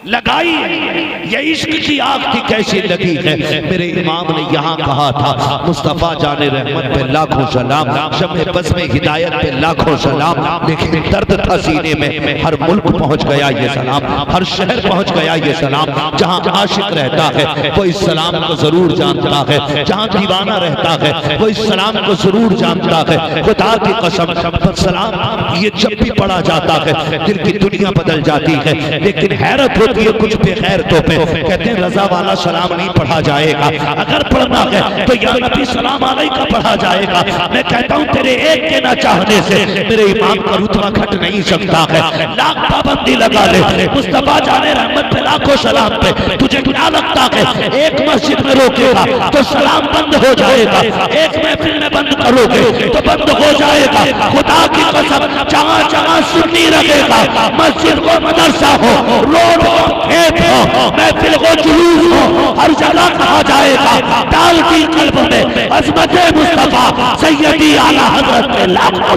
लगाई है, ये इश्क की आग थी कैसी लगी है। मेरे इमाम ने यहाँ कहा था मुस्तफ़ा जाने रहमत पे लाखों सलाम, शम्मे बस में हिदायत पे लाखों सलाम। लेकिन दर्द था सीने में, हर मुल्क पहुँच गया ये सलाम, हर शहर पहुँच गया ये सलाम। जहाँ आशिक रहता है वो इस सलाम को जरूर जानता है, जहाँ दीवाना रहता है वो इस सलाम को जरूर जानता है। खुदा की कसम सलाम ये जब भी पढ़ा जाता है दिल की दुनिया बदल जाती है। लेकिन हैरत होती है कुछ बेगैरतों पे, कहते हैं रजा वाला सलाम नहीं पढ़ा जाएगा, अगर पढ़ना है तो या नबी सलाम अलैका पढ़ा जाएगा। मैं कहता हूँ तेरे एक के ना चाहने से मेरे इमाम का रुतबा घट नहीं सकता है। लाख पाबंदी लगा ले, मुस्तफा जाने रहमत पे लाखों सलाम पे, तुझे क्या लगता है एक मस्जिद में रोकेगा तो सलाम बंद हो जाएगा, एक महफिल में बंद करोगे तो बंद हो जाएगा। खुदा की कसम जहाँ जहाँ सुन्नी रखेगा, मस्जिद को मदरसा हो, रोड हो, खेत हो, महफिल को जुलूस हो, हर जगह कहा जाएगा डाल की कल्ब में अज़मत मुस्तफा सैयदी आला हज़रत के लाखों।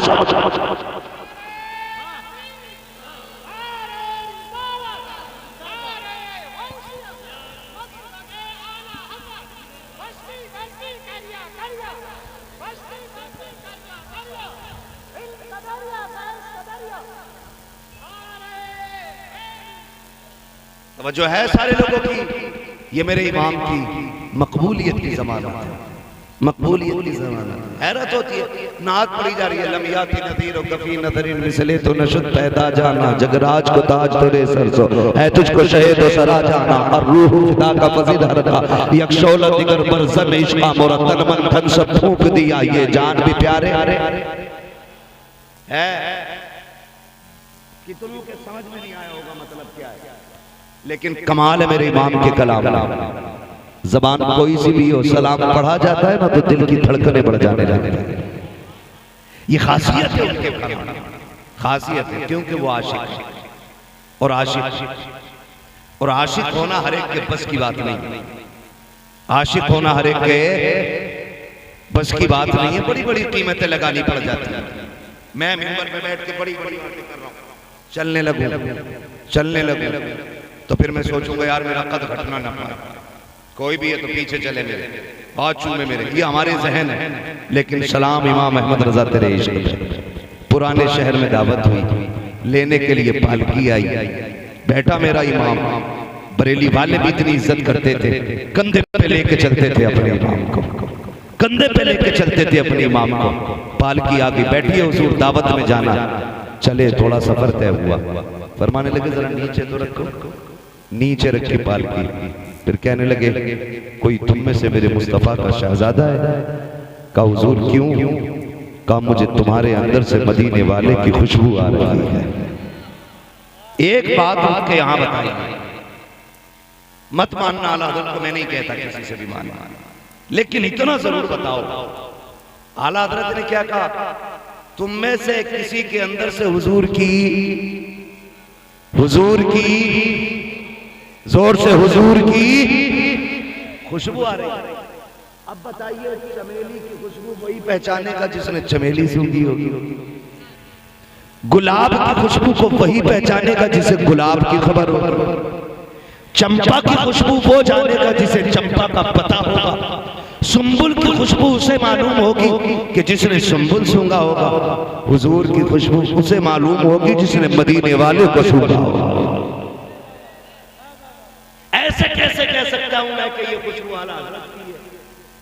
जो है सारे लोगों की, ये मेरे इमाम की मकबूलियत की ज़मानत है, मकबूलियत की ज़मानत। हैरत होती है नात पढ़ी जा रही है, लम्याती नदीर और गफी नदरिन मिसले तो नशद पैदा जाना, जगराज को ताज तेरे सरसो है तुझको शहीद और सरा जाना, और रूह फिदा का फजील हरका यकशौल दिगर बरज़म इश्क़ मोरा तन मन धन सब फूंक दिया, ये जान भी प्यारे है। कितनों के समझ में नहीं आया होगा मतलब क्या है, लेकिन कमाल है मेरे इमाम के कलाम। जबान कोई सी भी हो, सलाम पढ़ा जाता है ना तो दिल की धड़कनें बढ़ जाने लगती है। ये खासियत है उनके कलाम, खासियत है क्योंकि वो आशिक और आशिक होना हर एक के बस की बात नहीं, आशिक होना हर एक के बस की बात नहीं है। बड़ी बड़ी कीमतें लगानी पड़ जाती है। मैं मिंबर पे बैठ के बड़ी बड़ी बातें कर रहा हूँ, चलने लगूं तो फिर मैं सोचूंगा यार मेरा कद घटना ना पाए, कोई भी है तो पीछे चले मेरे, हाथ चूमे मेरे, ये हमारे जहन है। लेकिन सलाम इमाम अहमद रजा तेरे इश्क पे, पुराने शहर में दावत हुई, लेने के लिए पालकी आई, बैठा मेरा इमाम। बरेली वाले भी इतनी इज्जत करते थे, कंधे पे लेके चलते थे अपने इमाम को, कंधे पे लेके चलते थे अपने इमाम को। पालकी आ गई, बैठी है हुजूर दावत में जाना, चले थोड़ा सफर तय हुआ, फरमाने लगे जरा नीचे तो रखो, नीचे रखी पालकी। फिर कहने लगे कोई तुम में से मेरे मुस्तफा का शहजादा है? कहा हुजूर क्यों? कहा मुझे तुम्हारे अंदर से मदीने वाले की खुशबू आ रही है। एक बात आपके यहां बताई, मत मानना आला हज़रत को, मैं नहीं कहता किसी से भी मानना, लेकिन इतना जरूर बताओ आला हज़रत ने क्या कहा, तुम में से किसी के अंदर से हुजूर की जोर से हुजूर की खुशबू आ रही है। अब बताइए चमेली की खुशबू वही पहचाने का जिसने चमेली सूंघी होगी, गुलाब की खुशबू को वही पहचाने का जिसे गुलाब की खबर होगी, चंपा की खुशबू वो जानेगा जिसे चंपा का पता होगा, सुंबुल की खुशबू उसे मालूम होगी कि जिसने सुंबुल सूंघा होगा, हुजूर की खुशबू उसे मालूम होगी जिसने मदीने वाले को सूंघा होगा। ऐसे कैसे कह सकता हूं मैं कि ये खुशबू आला हज़रत की है,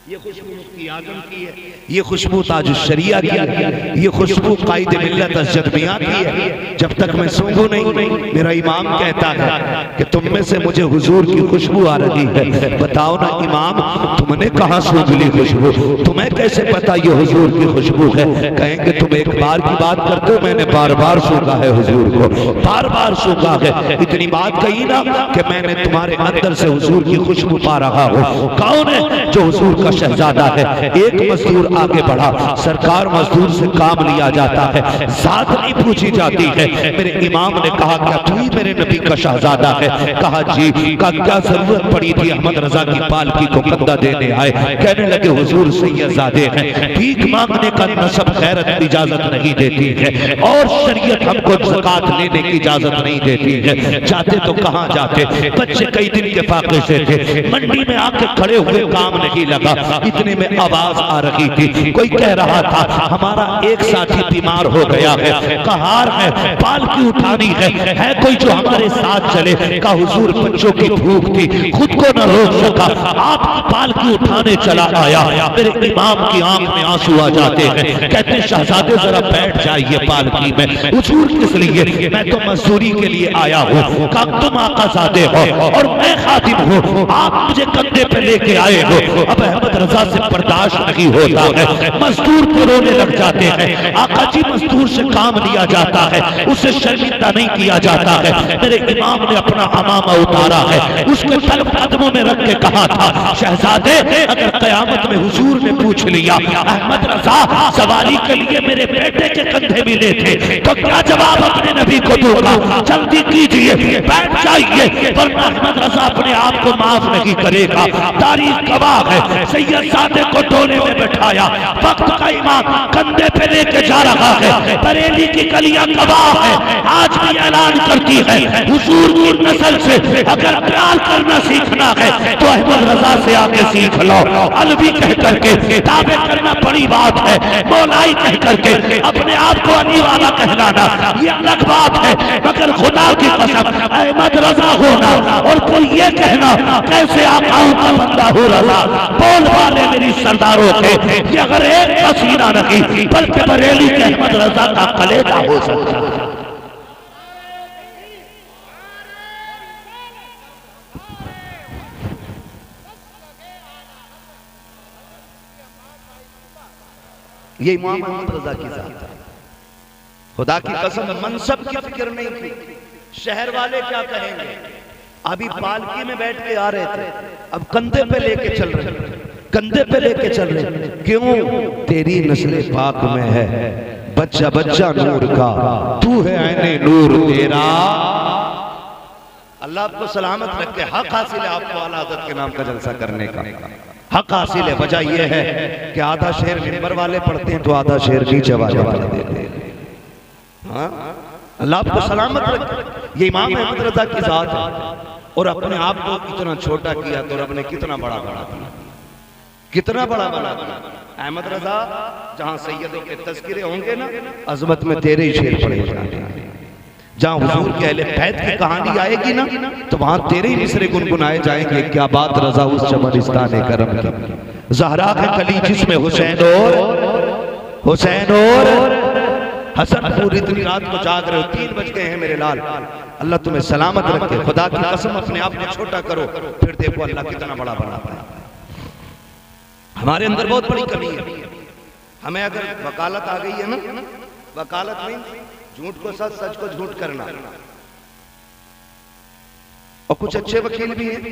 ये खुशबू मुफ्ती आज़म की है, ये खुशबू ताजुश शरिया की है, ये खुशबू कायदे मिल्लत असजद मियां की है। जब तक मैं सूंघूं नहीं, मेरा इमाम कहता है कि तुम में से मुझे हुजूर की खुशबू आ रही है। बताओ ना इमाम, तुमने कहां सूंघ ली खुशबू? तुम्हें कैसे पता ये हुजूर की खुशबू है? कहेंगे तुम एक बार की बात करते हो, मैंने बार बार सूंघा है हुजूर को, बार बार सूंघा है। इतनी बात कही ना कि मैंने तुम्हारे अंदर से हुजूर की खुशबू पा रहा हूं। कौन है जो हुजूर का शहजादा है। एक मजदूर आगे बढ़ा, सरकार मजदूर से काम लिया जाता है, जात नहीं पूछी जाती है। मेरे इमाम ने कहा क्या तू ही मेरे नबी का शहजादा है? कहा जी। का क्या जरूरत पड़ी थी? अहमद रजा की पालकी को कंधा देने आए। कहने लगे हुजूर सैयदजादे हैं, भीख मांगने का नसब खैरत इजाजत नहीं देती है और शरीयत हमको ज़कात लेने की इजाजत नहीं देती है। जाते तो कहाँ जाते? बच्चे कई दिन के फाके से थे, मंडी में आके खड़े हुए काम नहीं लगा। इतने में आवाज आ रही थी, कोई कह रहा था हमारा एक साथी बीमार हो गया है, कहार है, पालकी उठानी है कोई जो हमारे साथ चले? का हुजूर बच्चों की भूख थी, खुद को न रोक सका, आप पालकी उठाने चला आया। मेरे इमाम की आंख में आंसू आ जाते हैं, कहते शहजादे जरा बैठ जाइए पालकी में। हुजूर किस लिए? मैं तो मजदूरी के लिए आया हूँ। का तुम आकाज़ादे हो और मैं खादिम हूँ, आप मुझे कंधे पे लेके आए हो। अब अहमद रजा से बर्दाश्त नहीं होता है, मजदूर को रोने लग जाते हैं। आका जी मजदूर से काम लिया जाता है, उसे शर्मिंदा नहीं किया जाता है। मेरे इमाम ने अपना अमामा उतारा है, उसके तलब कदमों में रख के कहा था शहजादे अगर कयामत में हुजूर ने पूछ लिया अहमद रजा सवारी के लिए मेरे बेटे के कंधे मिले थे तो क्या जवाब अपने नबी को दूंगा? जल्दी कीजिए, बैठ जाइए, वरना अहमद रजा अपने आप को माफ नहीं करेगा। तारीख गवाह है, सैयदजादे को डोले में बैठाया, वक्त का इमाम कंधे पे लेके जा रहा है। बरेली की गलियां गवाह है, आज भी ऐलान करती है हुजूर की नस्ल से अगर प्यार करना सीखना है तो अहमद रजा से आके सीख लो। अलवी कह करके दावे करना बड़ी बात है, मौलाई कह करके अपने आप को अली वाला कहलाना ये अलग बात है, मगर खुदा की कसम अहमद रजा होना और कोई ये कहना कैसे आकाओं का बंदा हो रहा। बोल वाले मेरी सरदारों के ये अगर एक पसीना नहीं बल्कि बरेली के अहमद रजा का कलेजा हो सकता है। ये इमाम अहमद रजा की जात है। खुदा की कसम मनसब की फिक्र नहीं थी, शहर वाले क्या कहेंगे। अभी पालकी में बैठ के आ रहे थे, अब कंधे पे लेके चल रहे, कंधे पे लेके चल रहे। क्यों? तेरी नस्ल पाक में है बच्चा बच्चा नूर का, तू है ऐने नूर तेरा। अल्लाह आपको सलामत रखे। हक हासिल है आपको आला हज़रत के नाम का जलसा करने का, हक हासिल है। वजह यह है कि आधा शेर मिंबर वाले पढ़ते हैं तो आधा शेर नीचे वाले पढ़ देते हैं। हाँ? अल्लाह आपको सलामत रखे। ये इमाम अहमद रजा की जात है और अपने आप को इतना छोटा किया तो रब ने कितना बड़ा बना दिया, कितना बड़ा बना दिया। अहमद रजा जहां सैयदों के तज़किरे होंगे ना, अज़मत में तेरे ही शेर पढ़े जाएंगे। जहां हुजूर के अहले बैत की कहानी आएगी ना तो वहां तेरे ही मिसरे गुनगुनाए जाएंगे। क्या बात रजा उस चमनिस्तान करम की, ज़हरा के कली जिसमें हुसैन और हसन पूरी इतनी रात को जाग रहे हो, 3 बज गए हैं मेरे लाल। अल्लाह तुम्हें सलामत रखे। खुदा की कसम अपने आप को छोटा करो, फिर देखो अल्लाह कितना बड़ा बनाता है। हमारे अंदर बहुत बड़ी कमी है। हमें अगर वकालत आ गई है ना, वकालत में झूठ को सच, सच को झूठ करना। और कुछ अच्छे वकील भी हैं,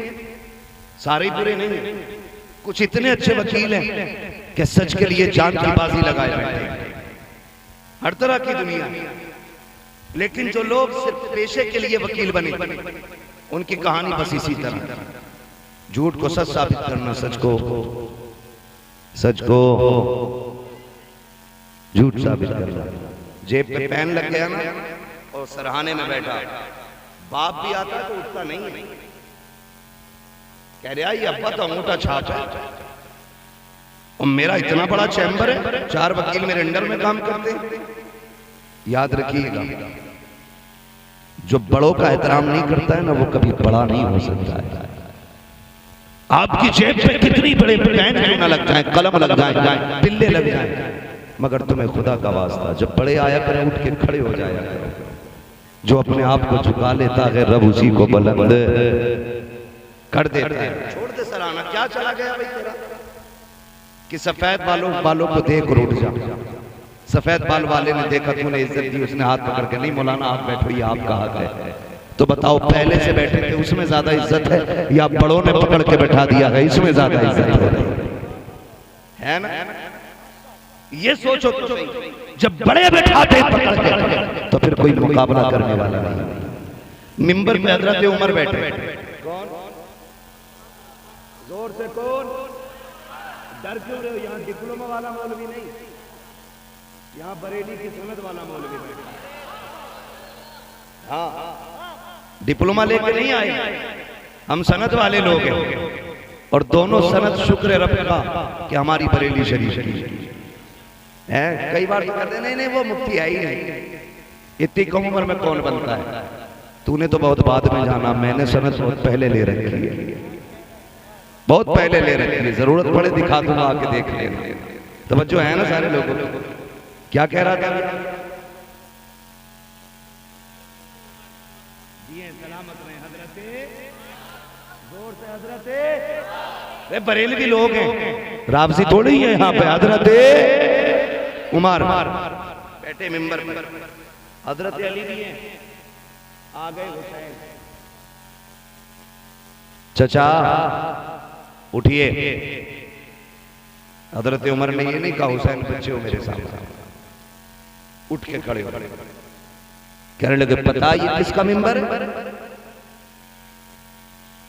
सारे बुरे नहीं हैं। कुछ इतने अच्छे वकील हैं कि सच के लिए जान की बाजी लगाए बैठे हैं। हर तरह की दुनिया, लेकिन जो लोग सिर्फ पेशे के लिए वकील बने उनकी कहानी बस इसी तरह, झूठ को सच साबित करना, सच को झूठ साबित करना। जेब पे पेन लग गया ना और सरहाने में बैठा, बाप भी आता तो उठता नहीं है, कह रहा ये अब्बा तो अंगूठा छाप है और मेरा इतना बड़ा चैम्बर है, 4 वकील मेरे अंडर में काम करते हैं। याद रखिएगा, जो बड़ों का एहतराम नहीं करता है ना वो कभी बड़ा नहीं हो सकता है। आपकी जेब पे कितनी बड़े पेन क्यों ना लग जाए, कलम लग जाए, बिल्ले लग जाए, मगर तुम्हें खुदा का वास्ता जब बड़े आया करें उठ के खड़े हो जाया करो। जो अपने आप को झुका लेता है रब उसी को बुलंद कर देता है। छोड़ दे सराहना, क्या चला गया भाई तेरा कि सफेद बालों को देख और उठ जा। सफेद बाल वाले ने देखा, तूने इज्जत दी, उसने हाथ पकड़ के, नहीं मौलाना आप बैठो, ये आपका हक है। तो बताओ पहले से बैठे थे उसमें ज्यादा इज्जत है या बड़ों ने पकड़ के बैठा दिया है इसमें ज्यादा इज्जत है? है ना? ये सोचो तो सही, जब बड़े बैठाते पकड़ के तो फिर कोई मुकाबला करने वाला नहीं। मिंबर पे हजरत उमर बैठे, कौन जोर से कौन? डर क्यों रहे हो? यहाँ डिप्लोमा वाला मौलवी नहीं, यहाँ बरेली की सनद वाला मौलवी बैठा। हाँ, डिप्लोमा लेके नहीं आए, हम सनद वाले लोग हैं और दोनों सनद शुक्र रब का कि हमारी बरेली शरीफ है। कई बार तो कहते नहीं नहीं वो मुफ्ती है ही नहीं, इतनी कम उम्र में कौन बनता है? तूने तो बहुत बाद में जाना, मैंने सनद बहुत पहले ले रखी है, बहुत पहले ले रखी है, जरूरत पड़े दिखा दूंगा, आके देख लेना। तवज्जो है ना सारे लोगों को? क्या कह रहा था? सलामत में हजरते, जोर से हजरते, बरेलवी लोग हैं, राबसी थोड़ी है यहाँ पे। हजरते उमर बैठे मिंबर पर, हजरत अली भी हैं, आ गए हुसैन, चचा उठिए। हजरत उमर ने ये नहीं कहा हुसैन बच्चे हो मेरे सामने, उठ के खड़े हो, कहने लगे पता ये किसका मिंबर है?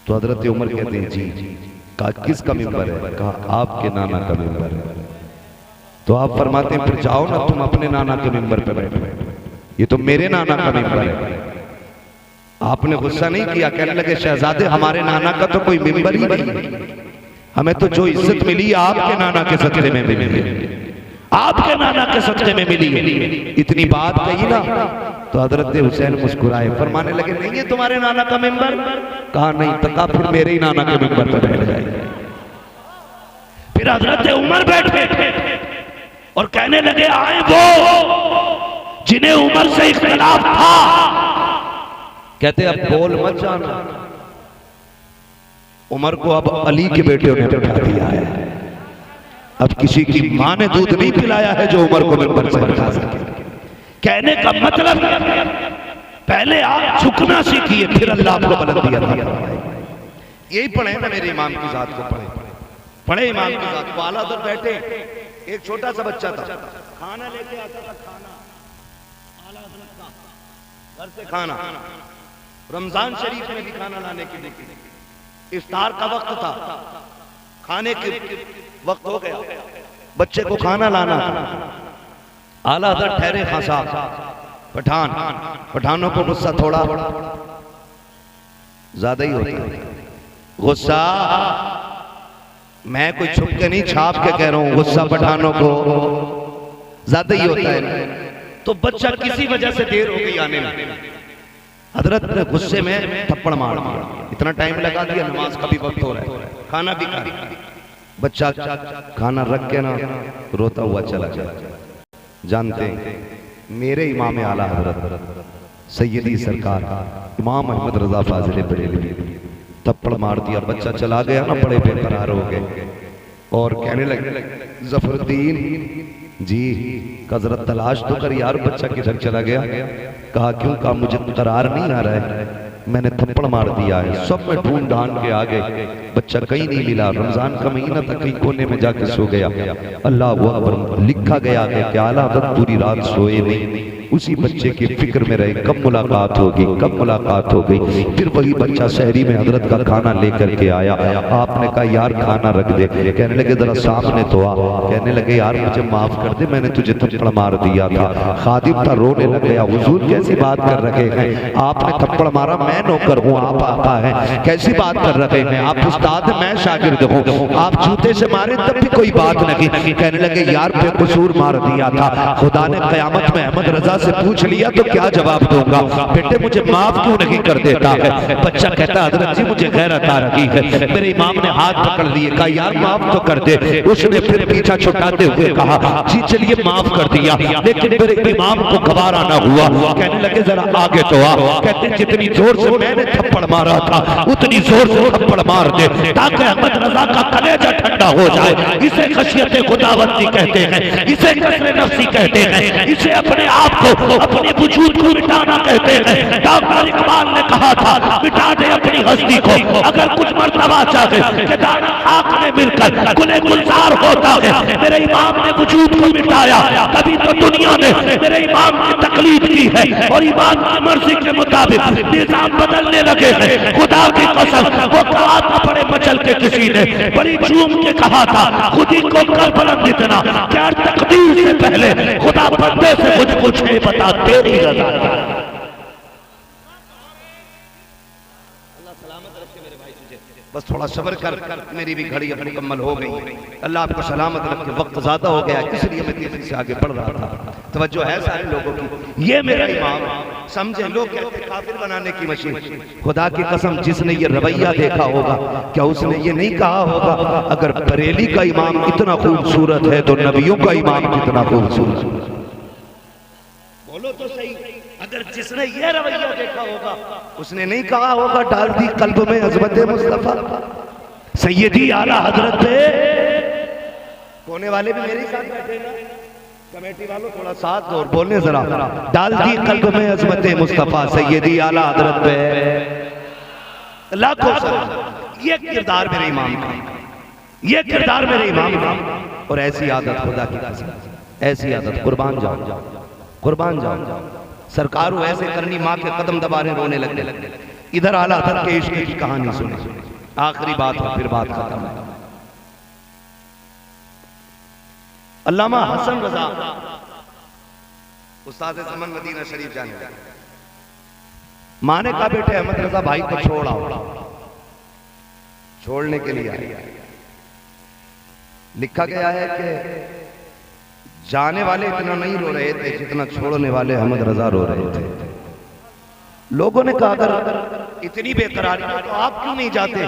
तो हजरत उमर कहते हैं जी। कहा किसका मिंबर है? कहा आपके नाना का मिंबर है। तो आप फरमाते हैं फिर जाओ ना तुम अपने नाना के मिंबर पे बैठो, ये तो मेरे नाना का मिंबर है। आपने गुस्सा नहीं किया, कहने लगे शहजादे हमारे नाना का तो कोई मिंबर ही नहीं, हमें तो जो इज्जत मिली आपके नाना के सदक़े में मिली, आपके नाना के सदक़े में मिली है। इतनी बात कही ना तो हजरत हुसैन मुस्कुराए, फरमाने लगे नहीं है तुम्हारे नाना का मिंबर? कहा नहीं। तो कहा फिर मेरे ही नाना के मिंबर पर बैठ जाए। फिर हजरत उमर बैठे और कहने लगे आए वो जिन्हें उमर से इख्तिलाफ था। कहते अब बोल मत जाना, उमर को अब अली के बेटे ने बैठा दिया है। अब किसी की मां ने दूध नहीं पिलाया है जो उमर को मिंबर से बैठा सके। कहने का मतलब पहले आप झुकना सीखिए, फिर अल्लाह आपको बुलंदी अता फरमाएगा। यही पढ़े ना मेरे इमाम की जात को, पढ़े इमाम की जात को। आला उधर बैठे, एक छोटा सा बच्चा था, खाना लेके आता था, खाना आला हज़रत का घर से खाना, रमजान शरीफ में भी खाना लाने की ड्यूटी। इफ्तार का वक्त था, खाने के वक्त हो गया, बच्चे को खाना लाना। आला हज़रत ठहरे खां साहब पठान, पठानों को गुस्सा थोड़ा ज्यादा ही होता है। गुस्सा मैं कोई छुप के नहीं छाप के कह रहा हूं, गुस्सा पठानों को ज्यादा ही होता है। तो बच्चा किसी वजह से देर हो गई आने में, हजरत ने गुस्से में थप्पड़ मार दिया। इतना टाइम लगा दिया, नमाज का भी वक्त हो रहा है, खाना भी खा, बच्चा खाना रख के ना रोता हुआ चला गया। जानते हैं मेरे इमाम आला हजरत सैयदी सरकार इमाम अहमद रजा फाजिल बरेलवी थप्पड़ मार दिया, बच्चा चला गया ना, बड़े बेकरार हो गए और कहने लगे जफरुद्दीन जी हजरत तलाश तो कर यार, बच्चा किधर चला गया? कहा क्यों? कहा मुझे करार नहीं आ रहा है, मैंने थप्पड़ मार दिया है, सब में ढूंढ ढांड के आ गए, बच्चा कहीं नहीं मिला। रमजान का महीना था, कहीं कोने में जाके सो गया। अल्लाह वो अकबर, लिखा गया है कि आला हज़रत पूरी रात सोए नहीं, उसी बच्चे की फिक्र में रहे, कब मुलाकात होगी, कब मुलाकात हो गई। फिर वही बच्चा शहरी में हजरत का खाना लेकर के आया, आपने कहा यार खाना रख दे, कहने लगे जरा सामने तो आ, कहने लगे यार मुझे माफ कर दे, मैंने तुझे थप्पड़ मार दिया था। खादिम था, रोने लग गया, हुजूर कैसी बात कर रहे हैं, आपने थप्पड़ मारा, मैं नौकर हूँ, आप आका हैं, कैसी बात कर रहे हैं, आप उस्ताद मैं शागिर्द हूँ, आप जूते से मारे तब भी कोई बात नहीं। कहने लगे यार बेकसूर मार दिया था, खुदा ने कयामत में अहमद रजा से पूछ लिया तो क्या जवाब दूंगा, बेटे मुझे माफ क्यों नहीं कर देता है? बच्चा कहता हजरत जी मुझे गैरत आ रही है। मेरे इमाम ने हाथ पकड़ लिए, कहा यार माफ तो कर दे। उसने फिर पीछा छुटाते हुए कहा जी चलिए माफ कर दिया, लेकिन मेरे इमाम को गवारा ना हुआ। कहने लगे जरा आगे तो आ, कहते जितनी जोर से मैंने थप्पड़ मारा था उतनी जोर से थप्पड़ मार दे ताकि अहमद रजा का कलेजा ठंडा हो जाए। इसे खशियत खुदावंदी कहते हैं, इसे कसरे नफ्सी कहते हैं, इसे अपने आप को अपने वजूद को मिटाना कहते हैं। डॉक्टर इकबाल ने कहा था मिटा दे अपनी हस्ती हस्ती को अगर कुछ मर्तबा चाहे कि दाना आंख में मिलकर गुने गुलजार होता है, मेरे इमाम ने वजूद को मिटाया, कभी तो दुनिया ने मेरे इमाम की तकलीफ की है और इमाम की मर्जी के मुताबिक निजाम बदलने लगे हैं। खुदा की कसम, वो कहा था बड़े मचल के किसी ने बड़ी झूम के कहा था, खुद ही को कर बुलंद इतना क्या तकदीर से पहले खुदा बंदे से कुछ पूछे बता तेरी रजा। बस थोड़ा सब्र कर, मेरी भी घड़ी अब मुकम्मल हो गई। अल्लाह आपको सलामत रखे। वक्त ज्यादा हो गया इसलिए मैं तेजी से आगे बढ़ रहा था। तवज्जो है सारे लोगों की। ये मेरा इमाम, समझे लोग कहते हैं काफिर बनाने की मशीन। खुदा की कसम, जिसने ये रवैया देखा होगा क्या उसने ये नहीं कहा होगा अगर बरेली का इमाम इतना खूबसूरत है तो नबियों का इमाम कितना खूबसूरत। बोलो तो सही, अगर जिसने ये रवैया देखा होगा उसने नहीं कहा होगा डाल दी कल्ब में अज़मत मुस्तफा। सैयदी आला हजरत कोने वाले भी मेरे साथ बैठे ना, कमेटी वालों थोड़ा साथ दो और बोलने जरा, डाल दी कल्ब में अज़मत मुस्तफा सैयदी आला हजरत पे लाखों सलाम। ये किरदार मेरे इमाम का, ये किरदार मेरे इमाम का। और ऐसी आदत खुदा की कसम, ऐसी आदत कुर्बान जाओ, कुर्बान जाओ। सरकार वो ऐसे करनी, माँ के कदम दबा रहे रोने लगने लगे। इधर आला हजरत के इश्क की कहानी सुने, आखिरी बात है फिर बात खत्म है। अल्लामा हसन रजा उस्ताद ज़मान मदीना शरीफ जाने, माँ ने कहा बेटे अहमद रजा भाई को छोड़ आओ। छोड़ने के लिए आए। लिखा गया है कि जाने वाले इतना नहीं रो रहे थे जितना छोड़ने वाले अहमद रजा रो रहे थे। लोगों ने कहा अगर इतनी बेकरारी है तो आप क्यों नहीं जाते।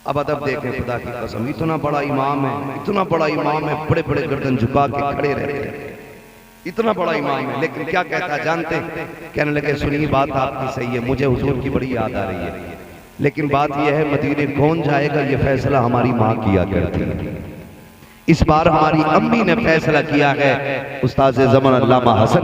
अब अदब देखें खुदा की कसम, इतना बड़ा इमाम है, इतना बड़ा इमाम है, बड़े बड़े गर्दन झुका के खड़े रहते हैं, इतना बड़ा इमाम है, लेकिन क्या कहता जानते, कहने लगे सुनिए बात आपकी सही है, मुझे हुजूर की बड़ी याद आ रही है, लेकिन बात यह है मदीने कौन जाएगा ये फैसला हमारी माँ किया करती है। इस बार हमारी अम्मी ने फैसला किया है उस्ताद ज़मान अल्लामा हसन,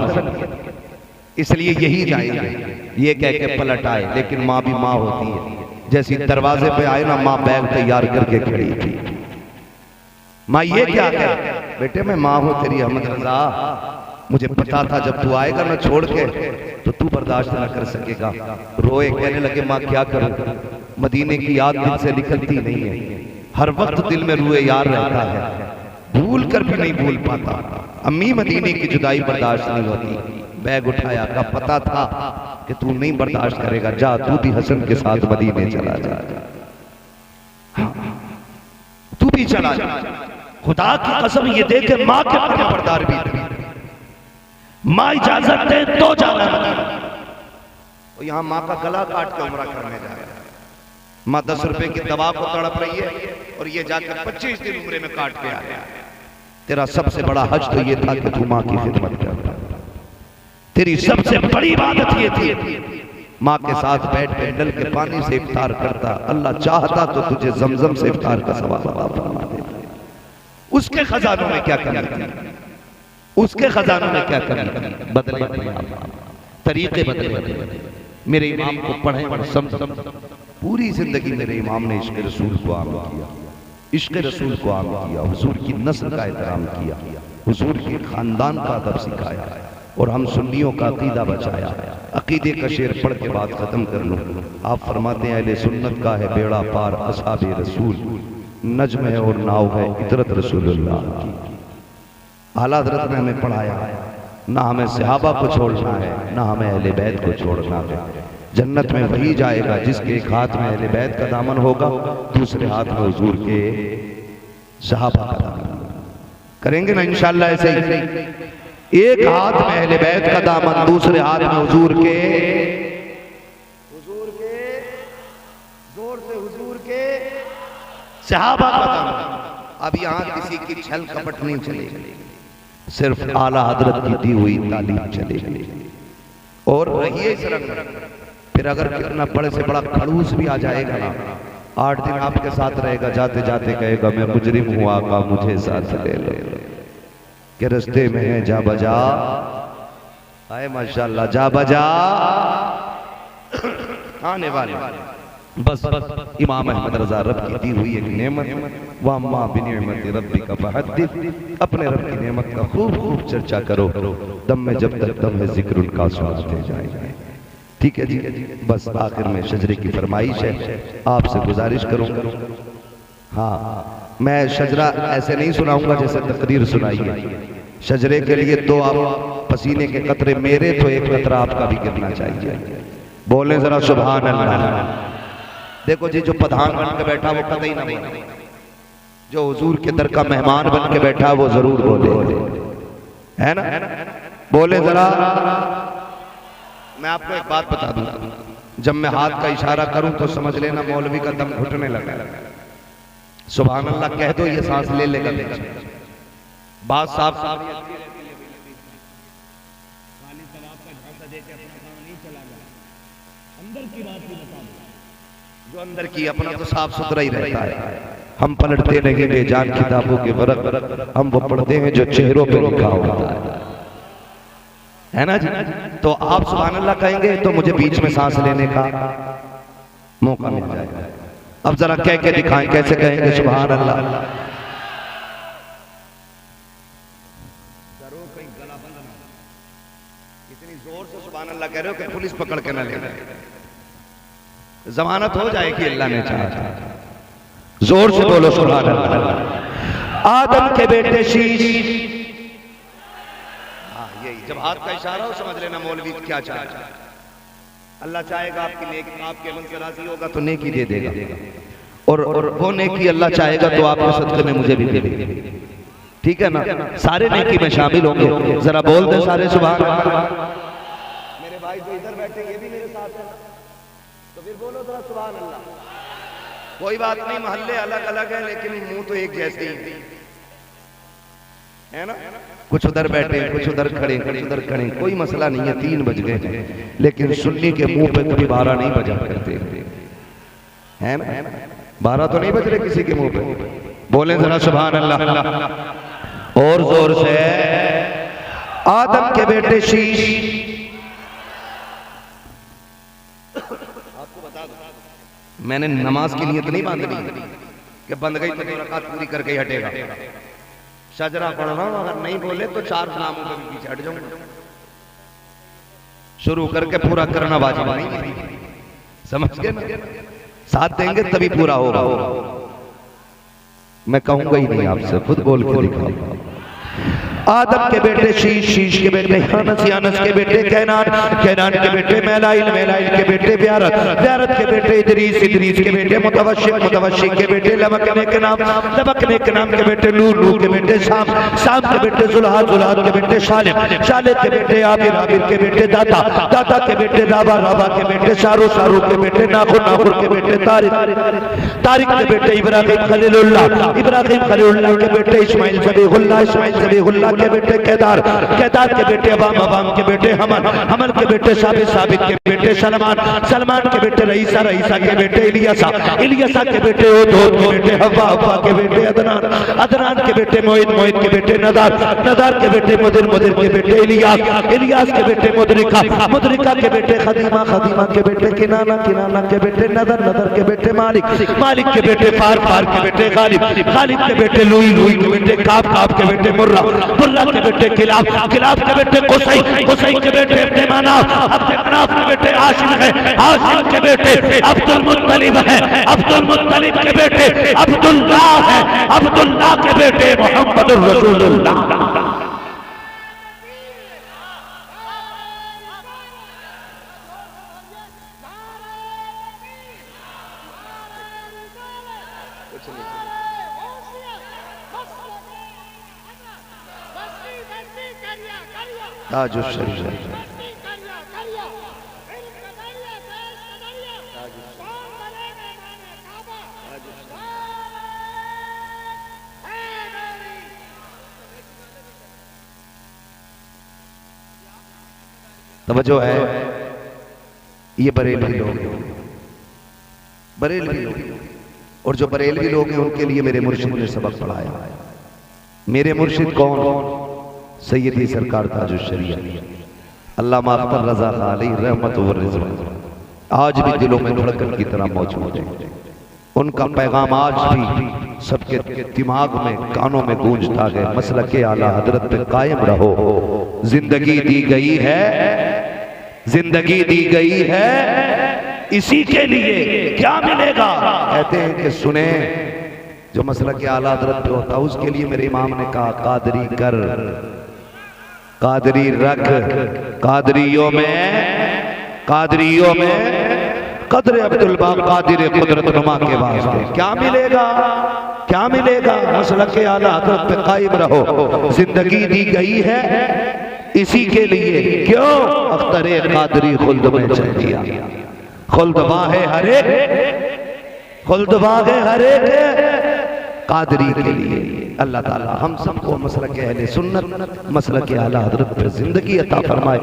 इसलिए यही जाएंगे। ये कह के पलट आए, लेकिन माँ भी माँ होती है। जैसी दरवाजे पे आए ना, माँ बैग तैयार करके खड़ी थी। माँ ये क्या कह, बेटे मैं माँ हूँ तेरी अहमद रजा, मुझे पता था जब तू आएगा ना छोड़ के तो तू बर्दाश्त न कर सकेगा। रोए, कहने लगे माँ क्या करूं, मदीने की याद दिल से निकलती नहीं है, हर वक्त दिल में रुए यार रहता है, भूल कर भी नहीं भूल पाता। अम्मी मदीने की जुदाई बर्दाश्त नहीं होती। बैग उठाया, का पता था कि तू नहीं बर्दाश्त करेगा, जा तू भी हसन के साथ मदीने चला जा, तू भी चला जा। खुदा की कसम ये देखे माँ के पर्दार भी थी। माँ इजाजत दे तो जाना। तो यहाँ माँ का गला काट के उम्रा करने जा रहा है। माँ 10 रुपए की दवा को तड़प रही है और ये जाकर 25 दिन उम्रे में काट के आया। तेरा सबसे बड़ा हज तो ये था कि तू माँ की खिदमत करता, तेरी सबसे बड़ी इबादत ये थी माँ के साथ बैठ के डल के पानी से इफ्तार करता। अल्लाह चाहता तो तुझे जमजम से इफ्तार का सवाब फरमा देता। उसके खजानों में क्या कमी थी, उसके खजानों में क्या कमी थी। बदले तरीके बदले। मेरे इमाम को पढ़े और समझ। पूरी जिंदगी मेरे इमाम ने इश्क रसूल को आम किया, इश्क रसूल को आम किया, हुजूर की नस्ल का एहतराम किया, हुजूर के खानदान का अदब सिखाया और हम सुन्नियों का अकीदा बचाया। अकीदे का शेर पढ़ के बात खत्म कर लूं। आप फरमाते हैं अहले सुन्नत का है बेड़ा पार असहाबे रसूल, नज्म है और नाव है इतरत रसूलुल्लाह की। आला हज़रत ने हमें पढ़ाया, ना हमें सहाबा को छोड़ना है, ना हमें अहले बैत को छोड़ना है। जन्नत में वही जाएगा जिसके एक हाथ में अहले बैत का दामन होगा, दूसरे हाथ में हुजूर के सहाबा का दामन। करेंगे ना इंशाअल्लाह ऐसे ही। एक हाथ में अहले बैत का दामन, दूसरे हाथ में हुजूर के जोर से हुजूर के सहाबा का दामन। अब यहाँ किसी की छल कपट नहीं चलेगी, सिर्फ आला हजरत की दी हुई तालीम चलेगी। और रहिए इस रंग। फिर अगर कितना बड़े से बड़ा खड़ूस भी आ जाएगा ना, 8 दिन आपके साथ रहेगा, जाते जाते कहेगा मैं मुजरिम हूँ आका मुझे साथ ले लो, के रस्ते में है जा बजा, आए माशाल्लाह जा बजा। खाने वाले, बस इमाम अहमद रजा रब की दी हुई एक नेमत, वम्मा बिनिअमति रब्बिका फहद्दिस, अपने रब की नेमत का खूब खूब चर्चा करो, दम में जब तक दम है जिक्र उनका सुनाते जाए। ठीक है जी। बस आखिर में शजरे की फरमाइश है, आपसे गुजारिश करूंगा। हाँ, मैं शजरा ऐसे नहीं सुनाऊंगा जैसे तकरीर सुनाई है। शजरे के लिए तो आप पसीने के कतरे मेरे, तो एक कतरा आपका भी गिरना चाहिए। बोले जरा सुभान अल्लाह। देखो जी, जो प्रधान बन के बैठा वो कतई ना बोले, जो हुजूर के दर का मेहमान बन के बैठा वो जरूर बोले, है ना? बोले जरा। मैं आपको एक बात बता दूं, जब मैं हाथ का इशारा करूं तो समझ लेना मौलवी का दम घुटने लगा। सुभान अल्लाह कह दो, ये सांस ले लेगा। बात साफ साफ, जो अंदर की अपना तो साफ सुथरा ही रहता है। हम पलटते नहीं बेजान किताबों के वर्क, हम वो पढ़ते हैं जो चेहरों पे लिखा होता है ना जी? तो आप सुभान अल्लाह कहेंगे तो मुझे बीच में सांस लेने का मौका मिल जाएगा। अब जरा कह के दिखाएं, कैसे कहेंगे सुभान अल्लाह? इतनी जोर से सुभान अल्लाह कह रहे हो कि पुलिस पकड़ के ना ले जाए, जमानत हो जाएगी अल्लाह ने चाहा। जोर से बोलो सुभान अल्लाह। आदम के बेटे शीश, यही जब हाथ का इशारा हो समझ लेना मौलवी क्या चाहता है। अल्लाह चाहेगा आपकी नेकी, आपके मन से राजी होगा तो नेकी दे देगा, और वो नेकी अल्लाह चाहेगा तो आपके सदके में मुझे भी दे देगा। ठीक है ना? सारे नेकी में शामिल होंगे। जरा बोल दे सारे सुभान अल्लाह। मेरे भाई जो इधर बैठे ये भी मेरे साथ है, तो फिर बोलो जरा सुभान अल्लाह। कोई बात नहीं, मोहल्ले अलग अलग है लेकिन मुंह तो एक जैसे ही है ना? कुछ उधर बैठे, कुछ उधर खड़े, कुछ उधर खड़े, कोई मसला नहीं है। 3 बज गए, लेकिन सुन्नी के मुंह पे कभी 12 नहीं बजा करते, है ना? 12 तो नहीं बज रहे किसी के मुंह पे। बोले जरा सुभान अल्लाह और जोर से। आदम के बेटे शीश, आपको बता दो, मैंने नमाज की नियत नहीं बांधनी कि बंद गई तो 2 रकात पूरी करके ही हटेगा। शजरा पढ़ रहा हूं, अगर नहीं बोले तो 4 नामों के भी पीछे हट जाऊंगा। शुरू करके पूरा करना वाजिब नहीं, समझ गए ना? साथ देंगे तभी पूरा होगा। मैं कहूंगा ही नहीं आपसे, खुद बोल के दिखाओ। आदम के बेटे शीश, शीश के बेटे यानस, यानस के बेटे कैनान, कैनान के बेटे मैलाइल, मैलाइल के बेटे ब्यारत, ब्यारत के बेटे इदरीस, इदरीस के बेटे मुतवश्शिक, मुतवश्शिक के बेटे लबकने के नाम, लबकने के नाम के बेटे नूह, नूह के बेटे शाम, शाम के बेटे जुल्हाद, जुल्हाद के बेटे शालिम, शालिम के बेटे आबिर, आबिर के बेटे दाता, दाता के बेटे राबा, राबा के बेटे शारू, शारू के बेटे नाखुर, नाखुर के बेटे तारिक, तारिक के बेटे इब्राहिम खलीलुल्लाह, इब्राहिम खलीलुल्लाह के बेटे इस्माइल ज़बीहुल्लाह, इस्माइल ज़बीहुल्लाह के बेटे केदार, केदार के बेटे अवाम, अवाम के बेटे हमन, हमन के बेटे साबित, साबित के बेटे सलमान, सलमान के बेटे रईसा, रईसा के बेटे इलियासा, इलियासा के बेटे ओद, ओद के बेटे हव्वा, हव्वा के बेटे अदनान, अदनान के बेटे मोहित, मोहित के बेटे नदार, नदार के बेटे मुदिर, मुदिर के बेटे इलियास, इलियास के बेटे मुदरिका, मुदरिका के बेटे खदीमा, खदीमा के बेटे किनाना, किनाना के बेटे नदर, नदर के बेटे मालिक, मालिक के बेटे फार, फार के बेटे गालिब, गालिब के बेटे लुई, लुई के बेटे काब, काब के बेटे मुर्रा, मुर्रा के बेटे किलाब, किलाब के बेटे कुसै, कुसै के बेटे अब्दे मनाफ, अब्दे मनाफ के बेटे हाशिम है, हाशिम के बेटे अब्दुल मुत्तलिब है, अब्दुल मुत्तलिब के बेटे अब्दुल्लाह है, अब्दुल्लाह के बेटे मोहम्मदुर रसूलुल्लाह। ताज शरीफ तवज्जो है। ये बरेलवी लोग, बरेलवी लोग, और जो बरेलवी लोग हैं उनके लिए मेरे मुर्शिद ने सबक पढ़ाया। मेरे मुर्शिद कौन? सैयदी सरकार ताजुश शरीयत अल्लामा अख्तर रज़ा अलैहि रहमत व रिज़वान। आज भी दिलों में धड़कन की तरह मौजूद है। उनका पैगाम आज भी सबके दिमाग में, कानों में गूंजता है। मसलके आला हजरत पे कायम रहो। जिंदगी दी गई है, जिंदगी दी गई है इसी के लिए, क्या मिलेगा? कहते हैं कि सुने, जो मसलके आला हजरत पे होता उसके लिए मेरे इमाम ने कहा कादरी कर, कादरी रख, कादरियों में कदर अब्दुल बाप कादिर कुदरत नुमा के वास्ते क्या मिलेगा, क्या मिलेगा? मसलके आला हजरत पे कायम रहो। जिंदगी दी गई है इसी के लिए, क्यों? अख्तरे कादरी खुल्द में चल दिया। खुल्दवा है हरे, खुल्दवा है हरे कादरी के लिए। अल्लाह ताला हम सबको मसलक अहले सुन्नत, मसलक आला हजरत पे जिंदगी अता फरमाए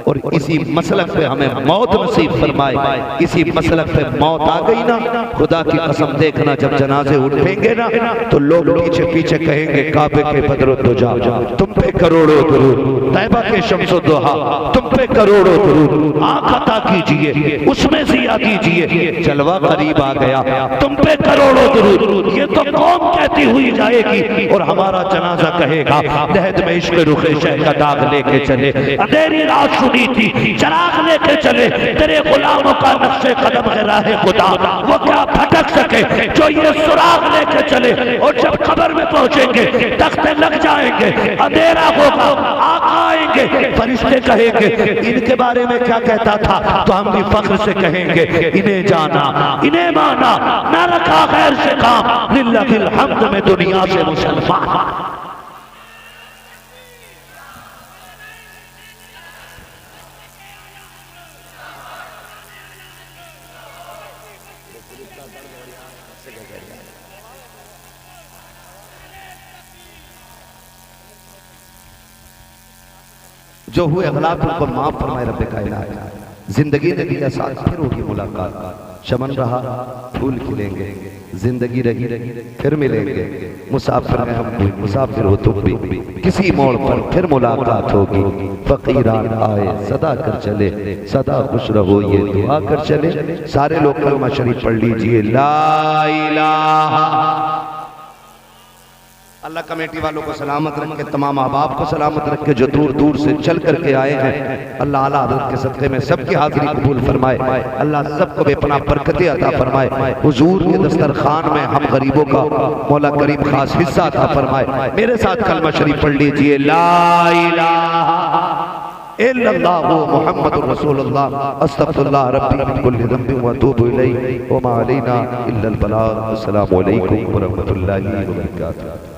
और इसी मसलक पे हमें मौत नसीब फरमाए। इसी मसलक पे मौत आ गई ना, खुदा की कसम देखना, जब जनाजे उठेंगे ना तो लोग पीछे पीछे कहेंगे काबे के बदरो दुजा तुम पे करोड़ों दुरूद, तैबा के शम्सो दुहा तुम पे करोड़ों दुरूद, आँख अता कीजिए उसमें जिया कीजिए, जलवा करीब आ गया तुम पे करोड़ों दुरूद। ये तो कौम कहती हुई जाएगी और हमारा जनाजा कहेगा लहद में इश्क रुखे शह का दाग लेके चले, अंधेरी रात सुनी थी चराग लेके चले, तेरे गुलामों का नक्शे कदम है राह खुदा, वो क्या भटक सके जो ये सुराग लेके चले। और जब खबर में पहुंचेंगे तख्ते लग जाएंगे, अंधेरा होगा, आका आएंगे, फरिश्ते कहेंगे इनके बारे में क्या कहता था, तो हम भी फख्र से कहेंगे इन्हें जाना, इन्हें माना, ना रखा खैर से काम, लिल्लाहिल हम्द में दुनिया से मुसलमान। जो हुए गलात उनको माफ फरमाए रब्बे कायनात। जिंदगी ने दिया साथ, फिर होगी मुलाकात, चमन रहा फूल खिलेंगे, जिंदगी रही फिर मिलेंगे, मुसाफिर में हम भी, मुसाफिर हो तुम भी, किसी मोड़ पर फिर मुलाकात होगी। फकीरान आए सदा कर चले, सदा खुश रहो ये दुआ कर चले। सारे लोग कलमा शरीफ पढ़ लीजिए, ला इलाहा। अल्लाह कमेटी वालों को सलामत रख के, तमाम अहबाब को सलामत रख के, जो दूर दूर से चल करके आए हैं, अल्लाह आला हज़रत के सदक़े में सबकी हाज़िरी कबूल फरमाए। अल्लाह सबको बेपनाह बरकतें अता फरमाए। हुजूर के दस्तरखान में हम गरीबों का मौला करीम खास हिस्सा अता फरमाए। मेरे साथ कलमा शरीफ पढ़ लीजिए, ला इलाहा इल्लल्लाहु मुहम्मदुर रसूलुल्लाह, अस्तगफिरुल्लाह रब्बी मिन कुल्लि ज़ंबिन व अतूबु इलैहि व मा अलैना इल्लल बलाग। अस्सलामु अलैकुम व रहमतुल्लाहि व बरकातुहू।